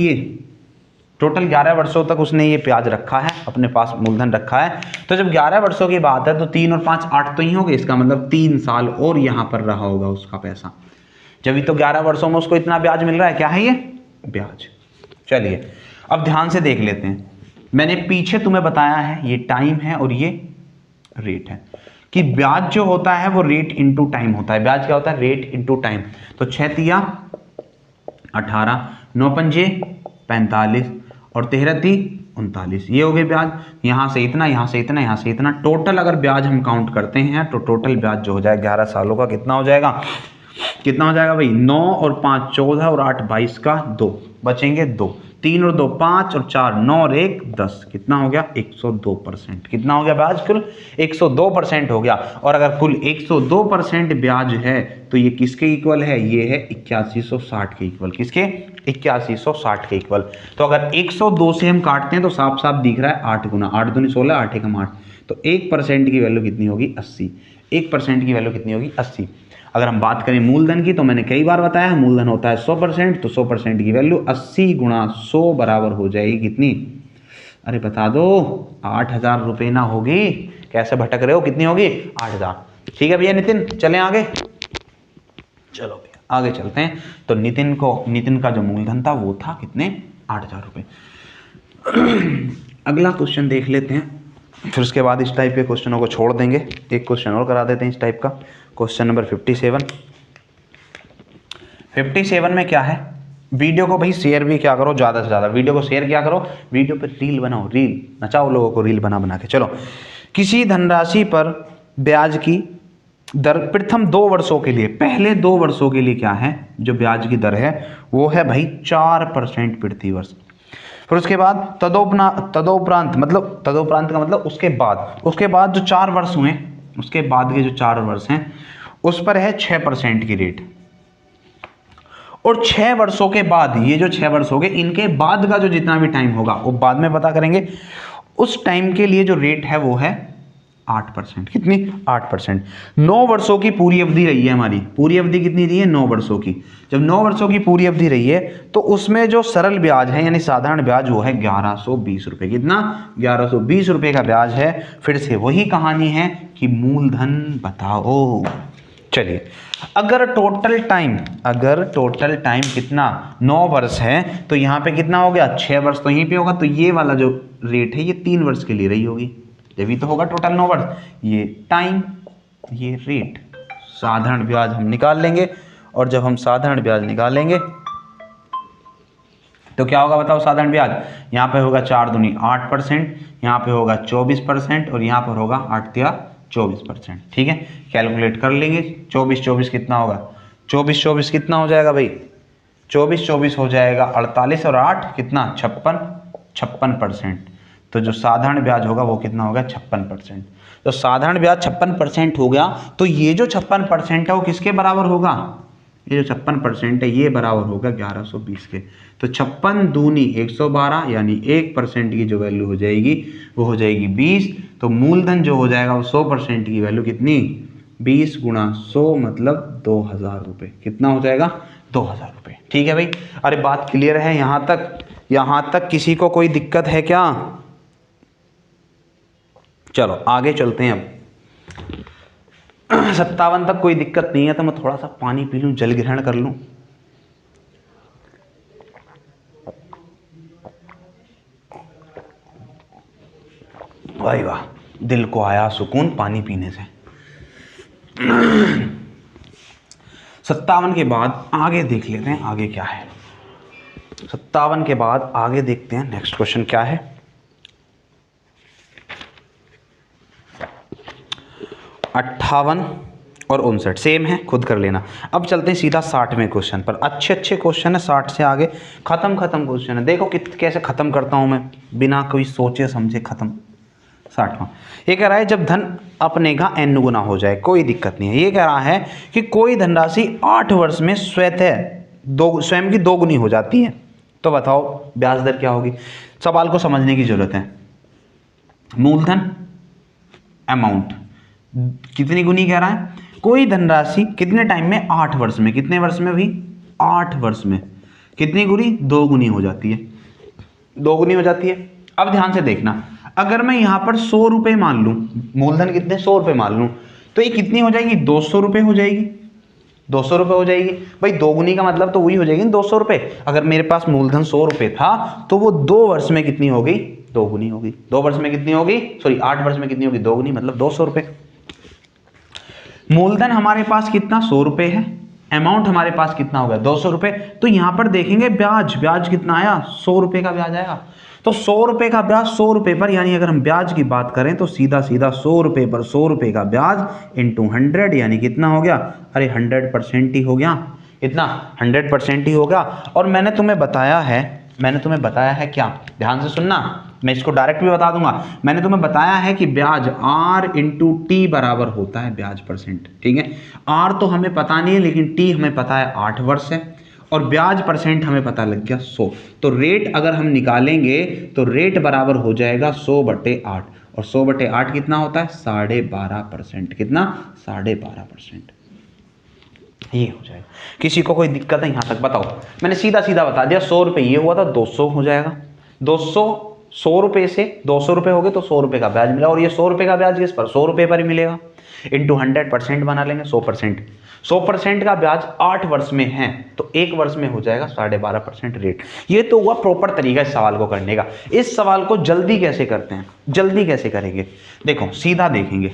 ये ब्याज रखा है, अपने पास मूलधन रखा है। तो जब 11 वर्षों की बात है तो 3 और 5 8 तो ही हो गए, इसका मतलब 3 साल और यहाँ पर रहा होगा उसका पैसा, जब तो 11 वर्षों में उसको इतना ब्याज मिल रहा है। क्या है ये? ब्याज। चलिए अब ध्यान से देख लेते हैं। मैंने पीछे तुम्हें बताया है ये टाइम है और ये रेट है, कि ब्याज जो होता है वो रेट इंटू टाइम होता है। ब्याज क्या होता है? Rate into time. तो 6 तिया 18, 9 पंजे 45 और 13 ती 39, ये हो गए ब्याज। यहाँ से इतना, यहाँ से इतना, यहाँ से इतना, टोटल अगर ब्याज हम काउंट करते हैं तो टोटल ब्याज जो हो जाए 11 सालों का कितना हो जाएगा भाई? 9 और 5 14 और 8 22 का 2 बचेंगे 2, 3 और 2 5 और 4 9 और 1 10, कितना हो गया? 102%। कितना हो गया ब्याज? कुल 102% हो गया। और अगर कुल 102% ब्याज है तो ये किसके इक्वल है? ये है 8160 के इक्वल। किसके? 8160 के इक्वल। तो अगर 102 से हम काटते हैं तो साफ साफ दिख रहा है 8 गुना 8 दूनी 16, 8 एकम 8, तो 1% की वैल्यू कितनी होगी? 80। 1% की वैल्यू कितनी होगी? 80। अगर हम बात करें मूलधन की तो मैंने कई बार बताया मूलधन होता है 100%, तो 100% की वैल्यू 80 गुणा 100 बराबर हो जाएगी कितनी? अरे बता दो, 8,000 रुपये ना होगी? कैसे भटक रहे हो? कितनी होगी? 8,000। ठीक है भैया नितिन, चलें आगे। चलो भैया आगे चलते हैं। तो नितिन का जो मूलधन था वो था कितने? 8,000 रुपये। अगला क्वेश्चन देख लेते हैं, फिर उसके बाद इस टाइप के क्वेश्चनों को छोड़ देंगे। एक क्वेश्चन और करा देते हैं इस टाइप का। क्वेश्चन नंबर 57 में क्या है? वीडियो को भाई शेयर भी क्या करो, ज़्यादा से ज़्यादा वीडियो को शेयर क्या करो, वीडियो पर रील बनाओ, रील नचाओ लोगों को, रील बना के। चलो, किसी धनराशि पर ब्याज की दर प्रथम 2 वर्षों के लिए, पहले 2 वर्षों के लिए क्या है जो ब्याज की दर है वो है भाई 4% प्रति वर्ष। फिर उसके बाद तदोपरांत का मतलब उसके बाद जो 4 वर्ष हुए, उसके बाद के जो 4 वर्ष हैं उस पर है 6% की रेट। और 6 वर्षों के बाद, ये जो 6 वर्ष हो गए, इनके बाद का जो जितना भी टाइम होगा वो बाद में पता करेंगे। उस टाइम के लिए जो रेट है वो है 8%। कितनी? 8%। 9 वर्षों की पूरी अवधि रही है हमारी। पूरी अवधि कितनी रही है? 9 वर्षों की। जब 9 वर्षों की पूरी अवधि रही है तो उसमें जो सरल ब्याज है यानी साधारण ब्याज वो है 1120 रुपये। कितना? 1120 रुपये का ब्याज है। फिर से वही कहानी है कि मूलधन बताओ। चलिए, अगर टोटल टाइम कितना 9 वर्ष है तो यहाँ पे कितना हो गया 6 वर्ष तो यहीं पे होगा, तो ये वाला जो रेट है ये 3 वर्ष के लिए रही होगी, जब भी तो होगा टोटल 9 वर्ष, ये टाइम ये रेट। साधारण ब्याज हम निकाल लेंगे, और जब हम साधारण ब्याज निकालेंगे तो क्या होगा बताओ। साधारण ब्याज यहाँ पे होगा 4 दूनी 8%, यहाँ पे होगा 24% और यहाँ पर होगा 8 तिया 24%। ठीक है, कैलकुलेट कर लेंगे। 24 कितना होगा, 24 कितना हो जाएगा भाई, 24 हो जाएगा 48 और 8 कितना 56%। तो जो साधारण ब्याज होगा वो कितना होगा 56%। तो साधारण ब्याज 56% हो गया, तो ये जो 56% है वो किसके बराबर होगा, ये जो 56% है ये बराबर होगा 1120 के। तो 56 दूनी 112 यानी 1% की जो वैल्यू हो जाएगी वो हो जाएगी 20। तो मूलधन जो हो जाएगा वो 100% की वैल्यू कितनी, 20 गुणा 100 मतलब 2000 रुपये। कितना हो जाएगा 2000 रुपये। ठीक है भाई, अरे बात क्लियर है यहाँ तक किसी को कोई दिक्कत है क्या? चलो आगे चलते हैं। अब 57 तक कोई दिक्कत नहीं है, तो मैं थोड़ा सा पानी पी लूं, जल ग्रहण कर लूं। वाह वाह, दिल को आया सुकून पानी पीने से। 57 के बाद आगे देख लेते हैं आगे क्या है। 57 के बाद आगे देखते हैं नेक्स्ट क्वेश्चन क्या है। 58 और 59 सेम है, खुद कर लेना। अब चलते हैं सीधा 60वें क्वेश्चन पर। अच्छे क्वेश्चन है, 60 से आगे खत्म क्वेश्चन है। देखो कैसे खत्म करता हूं मैं, बिना कोई सोचे समझे खत्म। 60वां ये कह रहा है जब धन अपने का n गुना हो जाए, कोई दिक्कत नहीं है। ये कह रहा है कि कोई धनराशि 8 वर्ष में स्वयं की 2 गुनी हो जाती है, तो बताओ ब्याज दर क्या होगी। सवाल को समझने की जरूरत है। मूलधन अमाउंट कितनी गुनी कह रहा है, कोई धनराशि कितने टाइम में, 8 वर्ष में। कितने वर्ष में भी, 8 वर्ष में कितनी गुनी, 2 गुनी हो जाती है, 2 गुनी हो जाती है। अब ध्यान से देखना, अगर मैं यहां पर 100 रुपए मान लूं, मूलधन कितने 100 रुपए मान लूं, तो ये कितनी हो जाएगी 200 रुपए हो जाएगी, 200 रुपए हो जाएगी भाई। 2 गुनी का मतलब तो वही हो जाएगी 200 रुपए। अगर मेरे पास मूलधन 100 रुपए था तो वो 2 वर्ष में कितनी हो गई, 2 गुनी होगी। 2 वर्ष में कितनी होगी, सॉरी 8 वर्ष में कितनी होगी, 2 गुनी मतलब 200 रुपए। मूलधन हमारे पास कितना 100 रुपए है, अमाउंट हमारे पास कितना होगा 200 रुपए। तो यहां पर देखेंगे ब्याज कितना आया, 100 रुपए का ब्याज आएगा। तो 100 रुपए का ब्याज 100 रुपए पर, यानी अगर हम ब्याज की बात करें तो सीधा 100 रुपए पर 100 रुपए का ब्याज इंटू 100 यानी कितना हो गया, अरे 100% ही हो गया। इतना 100% ही होगा। और मैंने तुम्हें बताया है क्या, ध्यान से सुनना, मैं इसको डायरेक्ट भी बता दूंगा। मैंने तुम्हें बताया है कि ब्याज R इंटू टी बराबर होता है ब्याज परसेंट। ठीक है, R तो हमें पता नहीं है, लेकिन टी हमें पता है 8 वर्ष है, और ब्याज परसेंट हमें पता लग गया 100। तो रेट अगर हम निकालेंगे तो रेट बराबर हो जाएगा 100/8, और 100/8 कितना होता है 12.5%। कितना 12.5%, ये हो जाएगा। किसी को कोई दिक्कत है यहाँ तक बताओ। मैंने सीधा बता दिया। 100 रुपये ये हुआ था, 200 हो जाएगा। 100 रुपये से 200 रुपये हो गए तो 100 रुपये का ब्याज मिला, और ये 100 रुपये का ब्याज किस पर, 100 रुपये पर ही मिलेगा। इंटू 100% बना लेंगे, 100% का ब्याज 8 वर्ष में है तो 1 वर्ष में हो जाएगा 12.5% रेट। ये तो हुआ प्रॉपर तरीका इस सवाल को करने का। इस सवाल को जल्दी कैसे करते हैं, जल्दी कैसे करेंगे, देखो सीधा देखेंगे।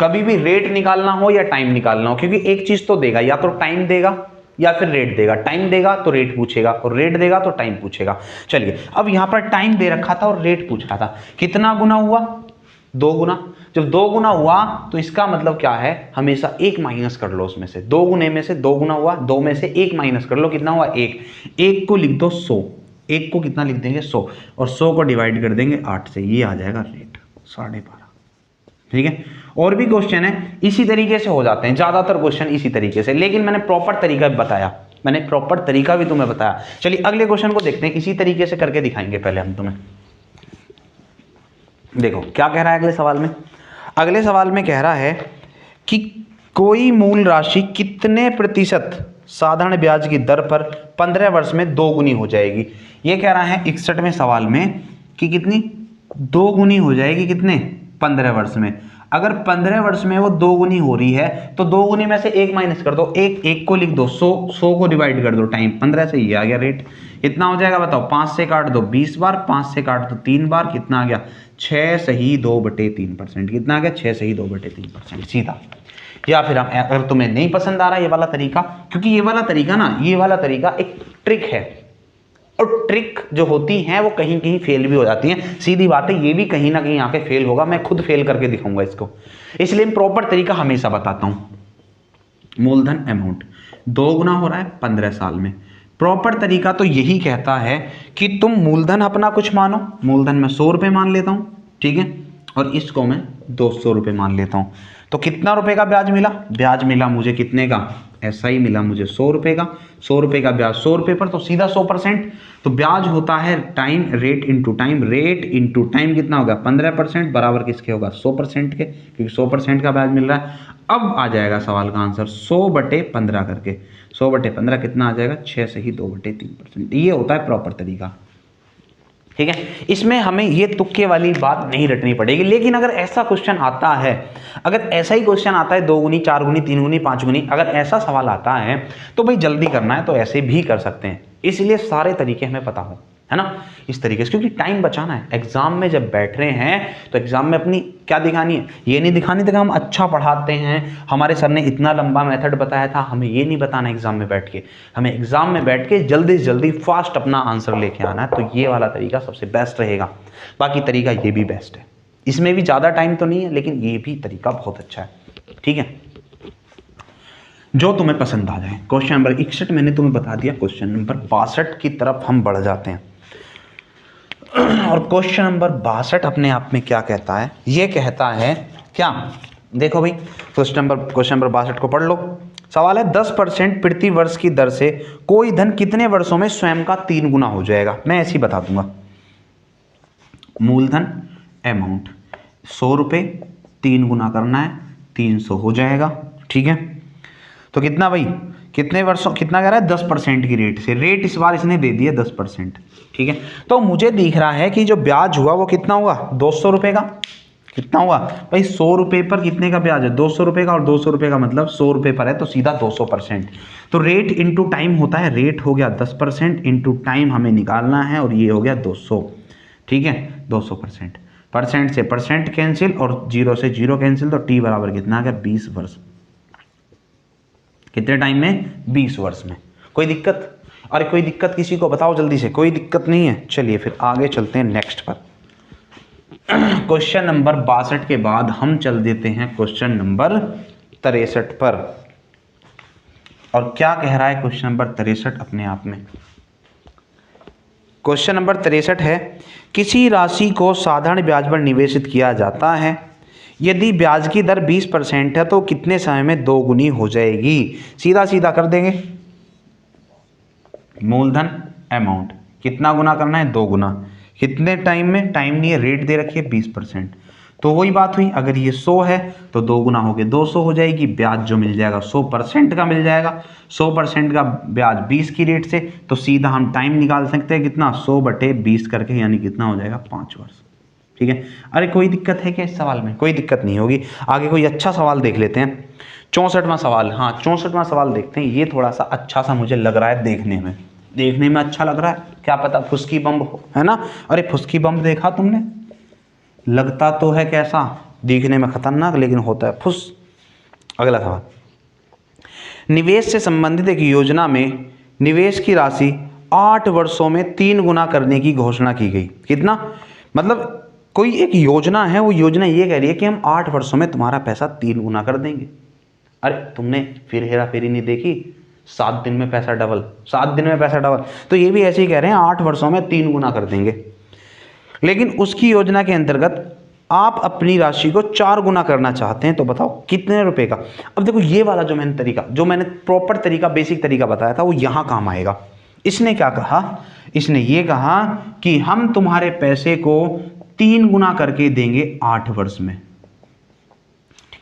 कभी भी रेट निकालना हो या टाइम निकालना हो, क्योंकि एक चीज तो देगा, या तो टाइम देगा या फिर रेट देगा। टाइम देगा तो रेट पूछेगा, और रेट देगा तो टाइम पूछेगा। चलिए, अब यहां पर टाइम दे रखा था और रेट पूछ रहा था। कितना गुना हुआ, 2 गुना। जब 2 गुना हुआ तो इसका मतलब क्या है, हमेशा 1 माइनस कर लो उसमें से। 2 गुने में से 2 गुना हुआ, 2 में से 1 माइनस कर लो, कितना हुआ 1। 1 को लिख दो 100, 1 को कितना लिख देंगे 100, और 100 को डिवाइड कर देंगे 8 से, ये आ जाएगा रेट 12.5। ठीक है, और भी क्वेश्चन है इसी तरीके से हो जाते हैं, ज्यादातर क्वेश्चन इसी तरीके से, लेकिन मैंने प्रॉपर तरीका भी बताया, मैंने प्रॉपर तरीका भी तुम्हें बताया। चलिए अगले क्वेश्चन को देखते हैं, इसी तरीके से करके दिखाएंगे पहले हम तुम्हें। देखो क्या कह रहा है अगले सवाल में। अगले सवाल में कह रहा है कि कोई मूल राशि कितने प्रतिशत साधारण ब्याज की दर पर 15 वर्ष में 2 गुनी हो जाएगी। ये कह रहा है 61वें सवाल में कि कितनी 2 गुनी हो जाएगी, कितने 15 वर्ष में। अगर 15 वर्ष में वो 2 गुनी हो रही है तो 2 गुनी में से 1 माइनस कर दो, एक को लिख दो, 100 को डिवाइड कर दो टाइम 15 से, ये आ गया रेट। कितना हो जाएगा बताओ, 5 से काट दो 20 बार, 5 से काट दो 3 बार, कितना आ गया 6 सही 2/3%। कितना आ गया 6 सही 2/3% सीधा। या फिर हम, अगर तुम्हें नहीं पसंद आ रहा ये वाला तरीका, क्योंकि ये वाला तरीका ना, ये वाला तरीका एक ट्रिक है, और ट्रिक जो होती हैं वो कहीं कहीं फेल भी हो जाती हैं, सीधी बात है, ये भी कहीं ना कहीं आके फेल होगा, मैं खुद फेल करके दिखाऊंगा इसको, इसलिए प्रॉपर तरीका हमेशा बताता हूं। मूलधन अमाउंट 2 गुना हो रहा है 15 साल में। प्रॉपर तरीका तो यही कहता है कि तुम मूलधन अपना कुछ मानो, मूलधन में 100 रुपये मान लेता हूं, ठीक है, और इसको मैं 200 रुपये मान लेता हूं। तो कितना रुपए का ब्याज मिला, ब्याज मिला मुझे कितने का, ऐसा ही मिला मुझे 100 रुपये का। 100 रुपये का ब्याज 100 रुपये पर, तो सीधा 100%। तो ब्याज होता है time rate into time, rate into time कितना होगा 15% बराबर किसके होगा 100% के, क्योंकि 100% का ब्याज मिल रहा है। अब आ जाएगा सवाल का आंसर 100/15 करके, 100/15 कितना आ जाएगा 6 से ही 2/3%। ये होता है प्रॉपर तरीका, ठीक है। इसमें हमें ये तुक्के वाली बात नहीं रटनी पड़ेगी। लेकिन अगर ऐसा क्वेश्चन आता है, अगर ऐसा ही क्वेश्चन आता है 2 गुनी 4 गुनी 3 गुनी 5 गुनी, अगर ऐसा सवाल आता है तो भाई जल्दी करना है तो ऐसे भी कर सकते हैं, इसलिए सारे तरीके हमें पता हो, है ना, इस तरीके से, क्योंकि टाइम बचाना है। एग्जाम में जब बैठ रहे हैं तो एग्जाम में अपनी क्या दिखानी है, ये नहीं दिखानी थी कि हम अच्छा पढ़ाते हैं, हमारे सर ने इतना लंबा मेथड बताया था, हमें ये नहीं बताना एग्जाम में बैठ के, हमें एग्जाम में बैठ के जल्दी से जल्दी फास्ट अपना आंसर लेके आना है। तो ये वाला तरीका सबसे बेस्ट रहेगा, बाकी तरीका ये भी बेस्ट है, इसमें भी ज़्यादा टाइम तो नहीं है लेकिन ये भी तरीका बहुत अच्छा है, ठीक है, जो तुम्हें पसंद आ जाए। क्वेश्चन नंबर 61 मैंने तुम्हें बता दिया, क्वेश्चन नंबर 62 की तरफ हम बढ़ जाते हैं। और क्वेश्चन नंबर 62 अपने आप में क्या कहता है, ये कहता है क्या, देखो भाई क्वेश्चन नंबर 62 को पढ़ लो। सवाल है 10% प्रति वर्ष की दर से कोई धन कितने वर्षों में स्वयं का 3 गुना हो जाएगा। मैं ऐसे ही बता दूंगा, मूलधन अमाउंट 100 रुपये, 3 गुना करना है 300 हो जाएगा, ठीक है। तो कितना भाई, कितने वर्षों, कितना कह रहा है 10% की रेट से, रेट इस बार इसने दे दिया 10%, ठीक है। तो मुझे दिख रहा है कि जो ब्याज हुआ वो कितना हुआ 200 रुपये का, कितना हुआ भाई 100 रुपये पर कितने का ब्याज है 200 रुपये का, और 200 रुपये का मतलब 100 रुपये पर है तो सीधा 200%। तो रेट इंटू टाइम होता है, रेट हो गया 10% इंटू टाइम हमें निकालना है, और ये हो गया 200, ठीक है 200%। परसेंट से परसेंट कैंसिल और 0 से 0 कैंसिल, तो टी बराबर कितना आ गया 20 वर्ष। कितने टाइम में 20 वर्ष में। कोई दिक्कत, अरे कोई दिक्कत किसी को बताओ जल्दी से, कोई दिक्कत नहीं है। चलिए फिर आगे चलते हैं नेक्स्ट पर। क्वेश्चन नंबर 62 के बाद हम चल देते हैं क्वेश्चन नंबर 63 पर। और क्या कह रहा है क्वेश्चन नंबर 63 अपने आप में, क्वेश्चन नंबर 63 है, किसी राशि को साधारण ब्याज पर निवेशित किया जाता है, यदि ब्याज की दर 20% है तो कितने समय में 2 गुनी हो जाएगी। सीधा सीधा कर देंगे, मूलधन अमाउंट कितना गुना करना है 2 गुना, कितने टाइम में, टाइम नहीं है, रेट दे रखी है 20%। तो वही बात हुई, अगर ये 100 है तो 2 गुना हो गए 200 हो जाएगी, ब्याज जो मिल जाएगा 100% का मिल जाएगा, 100% का ब्याज 20 की रेट से, तो सीधा हम टाइम निकाल सकते हैं कितना 100/20 करके, यानी कितना हो जाएगा 5 वर्ष, ठीक है। अरे कोई दिक्कत है क्या इस सवाल में, कोई दिक्कत नहीं होगी। आगे कोई अच्छा सवाल देख लेते हैं, 64वां सवाल, हाँ 64वां सवाल देखते हैं। ये थोड़ा सा अच्छा सा मुझे लग रहा है, देखने में अच्छा लग रहा है, क्या पता फुसकी बम हो, है ना। अरे फुसकी बम देखा तुमने, लगता तो है कैसा, दिखने में खतरनाक लेकिन होता है फुस। अगला सवाल, निवेश से संबंधित एक योजना में निवेश की राशि 8 वर्षों में 3 गुना करने की घोषणा की गई। कितना, मतलब कोई एक योजना है, वो योजना ये कह रही है कि हम 8 वर्षों में तुम्हारा पैसा 3 गुना कर देंगे। अरे तुमने फिर हेरा फेरी नहीं देखी, 7 दिन में पैसा डबल, 7 दिन में पैसा डबल, तो ये भी ऐसे ही कह रहे हैं 8 वर्षों में 3 गुना कर देंगे। लेकिन उसकी योजना के अंतर्गत आप अपनी राशि को 4 गुना करना चाहते हैं, तो बताओ कितने रुपए का। अब देखो ये वाला जो मैंने प्रॉपर तरीका, बेसिक तरीका बताया था, वो यहाँ काम आएगा। इसने क्या कहा, इसने ये कहा कि हम तुम्हारे पैसे को 3 गुना करके देंगे 8 वर्ष में।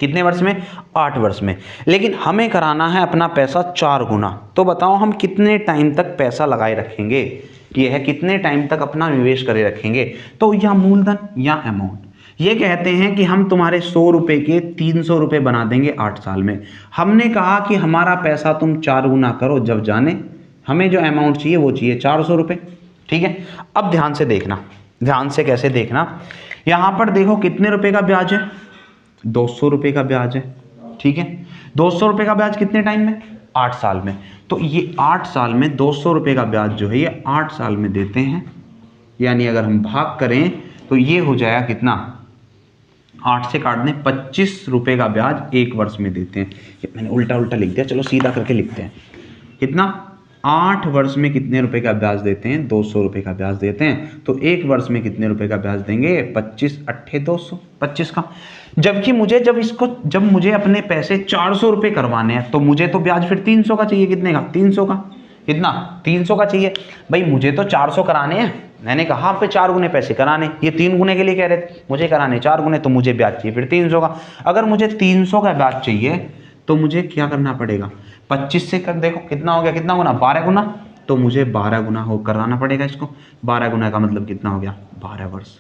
कितने वर्ष में, 8 वर्ष में। लेकिन हमें कराना है अपना पैसा 4 गुना, तो बताओ हम कितने टाइम तक पैसा लगाए रखेंगे, ये है कितने टाइम तक अपना निवेश करे रखेंगे। तो या मूलधन या अमाउंट, ये कहते हैं कि हम तुम्हारे 100 रुपये के 300 रुपये बना देंगे 8 साल में। हमने कहा कि हमारा पैसा तुम 4 गुना करो, जब जाने हमें जो अमाउंट चाहिए वो चाहिए 400 रुपये। ठीक है, अब ध्यान से देखना, ध्यान से कैसे देखना, यहाँ पर देखो कितने रुपए का ब्याज है, 200 रुपये का ब्याज है। ठीक है, 200 रुपये का ब्याज कितने टाइम में, 8 साल में। तो ये 8 साल में 200 रुपये का ब्याज जो है ये 8 साल में देते हैं, यानी अगर हम भाग करें तो ये हो जाएगा कितना, 8 से काट दें 25 रुपये का ब्याज 1 वर्ष में देते हैं। ये मैंने उल्टा उल्टा लिख दिया, चलो सीधा करके लिखते हैं। कितना, 8 वर्ष में कितने रुपए का ब्याज देते हैं, 200 रुपये का ब्याज देते हैं। तो 1 वर्ष में कितने रुपए का ब्याज देंगे, 25 अट्ठे 200, 25 का। जबकि जब मुझे अपने पैसे 400 रुपये करवाने हैं तो मुझे तो ब्याज फिर 300 का चाहिए। कितने का, 300 का। कितना, 300 का चाहिए। भाई मुझे तो 400 कराने हैं, मैंने कहा आप पे 4 गुने पैसे कराने, ये 3 गुने के लिए कह रहे थे, मुझे कराने 4 गुने, तो मुझे ब्याज चाहिए फिर 300 का। अगर मुझे 300 का ब्याज चाहिए तो मुझे क्या करना पड़ेगा, 25 से कर, देखो कितना हो गया, कितना गुना, 12 गुना। तो मुझे 12 गुना हो कराना पड़ेगा इसको। 12 गुना का मतलब कितना हो गया, 12 वर्ष।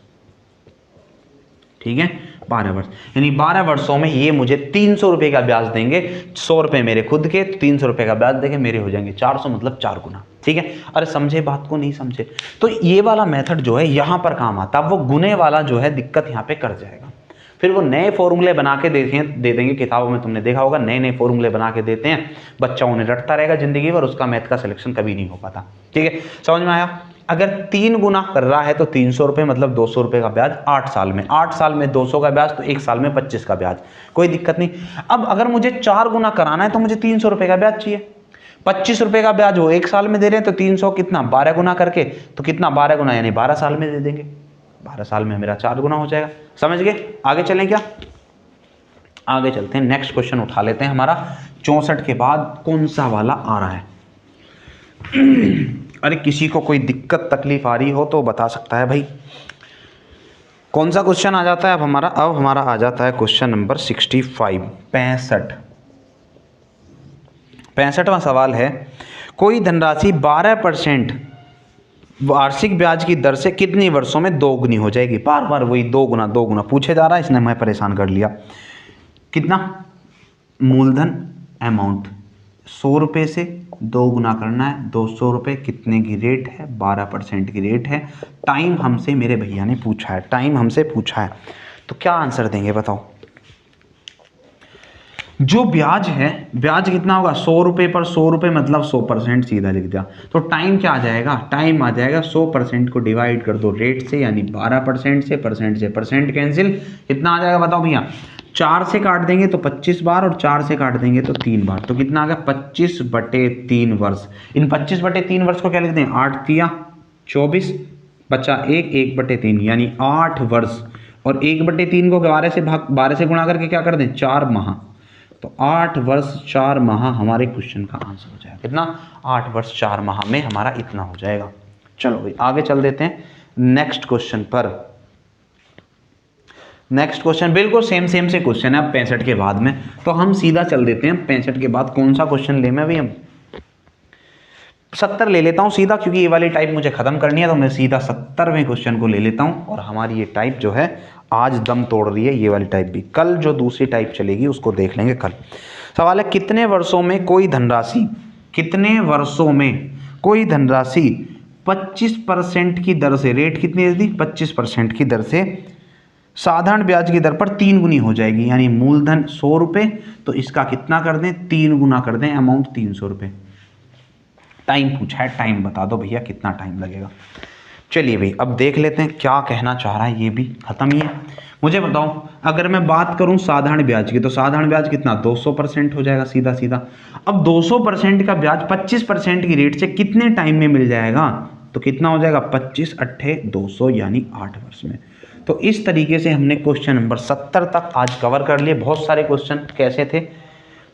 ठीक है, 12 वर्ष, यानी 12 वर्षों में ये मुझे 300 रुपये का ब्याज देंगे। 100 रुपये मेरे खुद के, 300 रुपये का ब्याज देंगे, मेरे हो जाएंगे 400, मतलब 4 गुना। ठीक है, अरे समझे बात को, नहीं समझे तो ये वाला मेथड जो है यहाँ पर काम आता, वो गुने वाला जो है दिक्कत यहाँ पे कर जाएगा। फिर वो नए फॉर्मूले बना के दे देंगे, किताबों में तुमने देखा होगा नए नए फॉर्मूले बना के देते हैं, बच्चा उन्हें रटता रहेगा जिंदगी भर, उसका मैथ का सिलेक्शन कभी नहीं हो पाता। ठीक है, समझ में आया। अगर 3 गुना कर रहा है तो 300 रुपये, मतलब 200 रुपये का ब्याज 8 साल में, 8 साल में 200 का ब्याज, तो 1 साल में 25 का ब्याज, कोई दिक्कत नहीं। अब अगर मुझे 4 गुना कराना है तो मुझे 300 रुपये का ब्याज चाहिए। 25 रुपये का ब्याज हो 1 साल में दे रहे हैं, तो 300 कितना, 12 गुना करके, तो कितना 12 गुना यानी 12 साल में दे देंगे। 12 साल में मेरा 4 गुना हो जाएगा। समझ गए, आगे चलें क्या, आगे चलते हैं, नेक्स्ट क्वेश्चन उठा लेते हैं। हमारा 64 के बाद कौन सा वाला आ रहा है। अरे किसी को कोई दिक्कत तकलीफ आ रही हो तो बता सकता है भाई। कौन सा क्वेश्चन आ जाता है अब हमारा आ जाता है क्वेश्चन नंबर 65, 65वां सवाल है, कोई धनराशि 12% वार्षिक ब्याज की दर से कितनी वर्षों में 2 गुनी हो जाएगी। बार बार वही 2 गुना पूछे जा रहा है, इसने मैं परेशान कर लिया। कितना, मूलधन अमाउंट 100 रुपये से 2 गुना करना है, 200 रुपये, कितने की रेट है, 12% की रेट है। टाइम हमसे मेरे भैया ने पूछा है, टाइम हमसे पूछा है, तो क्या आंसर देंगे बताओ। जो ब्याज है, ब्याज कितना होगा, 100 रुपये पर 100 रुपये, मतलब 100%, सीधा लिख दिया। तो टाइम क्या आ जाएगा, टाइम आ जाएगा 100% को डिवाइड कर दो रेट से, यानी 12% से, परसेंट कैंसिल, कितना आ जाएगा बताओ भैया। 4 से काट देंगे तो 25 बार, और 4 से काट देंगे तो 3 बार, तो कितना आ गया, 25/3 वर्ष। इन 25/3 वर्ष को क्या लिखते हैं, 8 तिया 24, बचा 1/3, यानी 8 वर्ष। और 1/3 को 12 से गुणा करके क्या कर दें, 4 माह। तो 8 वर्ष 4 माह हमारे क्वेश्चन का आंसर हो जाएगा। कितना, 8 वर्ष 4 माह में हमारा इतना हो जाएगा। चलो भाई आगे चल देते हैं नेक्स्ट क्वेश्चन पर। नेक्स्ट क्वेश्चन बिल्कुल सेम से क्वेश्चन है अब 65 के बाद में, तो हम सीधा चल देते हैं 65 के बाद कौन सा क्वेश्चन ले, मैं भी हम 70 ले लेता हूँ सीधा, क्योंकि ये वाली टाइप मुझे खत्म करनी है, तो मैं सीधा 70वें क्वेश्चन को ले लेता हूँ। और हमारी ये टाइप जो है आज दम तोड़ रही है, ये वाली टाइप भी। कल जो दूसरी टाइप चलेगी उसको देख लेंगे कल। सवाल है, कितने वर्षों में कोई धनराशि 25% की दर से, रेट कितनी है दी, 25% की दर से साधारण ब्याज की दर पर 3 गुनी हो जाएगी। यानी मूलधन 100 रुपये, तो इसका कितना कर दें, 3 गुना कर दें, अमाउंट 300 रुपये। टाइम पूछा है, टाइम बता दो भैया कितना टाइम लगेगा। चलिए भाई अब देख लेते हैं क्या कहना चाह रहा है, ये भी खत्म ही है। मुझे बताओ, अगर मैं बात करूं साधारण ब्याज की, तो साधारण ब्याज कितना, 200% हो जाएगा सीधा सीधा। अब 200% का ब्याज 25% की रेट से कितने टाइम में मिल जाएगा, तो कितना हो जाएगा, 25 अट्ठे 200, यानी 8 वर्ष में। तो इस तरीके से हमने क्वेश्चन नंबर 70 तक आज कवर कर लिए। बहुत सारे क्वेश्चन कैसे थे,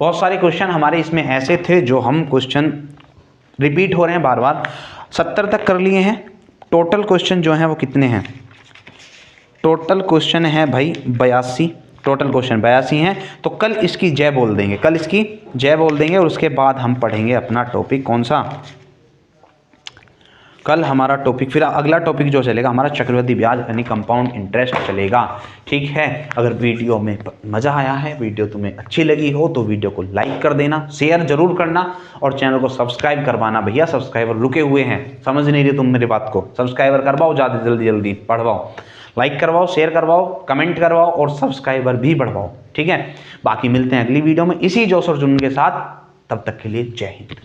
बहुत सारे क्वेश्चन हमारे इसमें ऐसे थे जो हम क्वेश्चन रिपीट हो रहे हैं बार बार। 70 तक कर लिए हैं। टोटल क्वेश्चन जो हैं वो कितने हैं, टोटल क्वेश्चन है भाई 82, टोटल क्वेश्चन 82 हैं। तो कल इसकी जय बोल देंगे, कल इसकी जय बोल देंगे, और उसके बाद हम पढ़ेंगे अपना टॉपिक कौन सा, कल हमारा टॉपिक, फिर अगला टॉपिक जो चलेगा हमारा चक्रवृद्धि ब्याज यानी कंपाउंड इंटरेस्ट चलेगा। ठीक है, अगर वीडियो में मज़ा आया है, वीडियो तुम्हें अच्छी लगी हो तो वीडियो को लाइक कर देना, शेयर जरूर करना और चैनल को सब्सक्राइब करवाना। भैया सब्सक्राइबर रुके हुए हैं, समझ नहीं रहे तुम मेरी बात को, सब्सक्राइबर करवाओ, ज़्यादा जल्दी जल्दी बढ़वाओ, लाइक करवाओ, शेयर करवाओ, कमेंट करवाओ और सब्सक्राइबर भी बढ़वाओ। ठीक है, बाकी मिलते हैं अगली वीडियो में इसी जोश और जुनून के साथ, तब तक के लिए जय हिंद।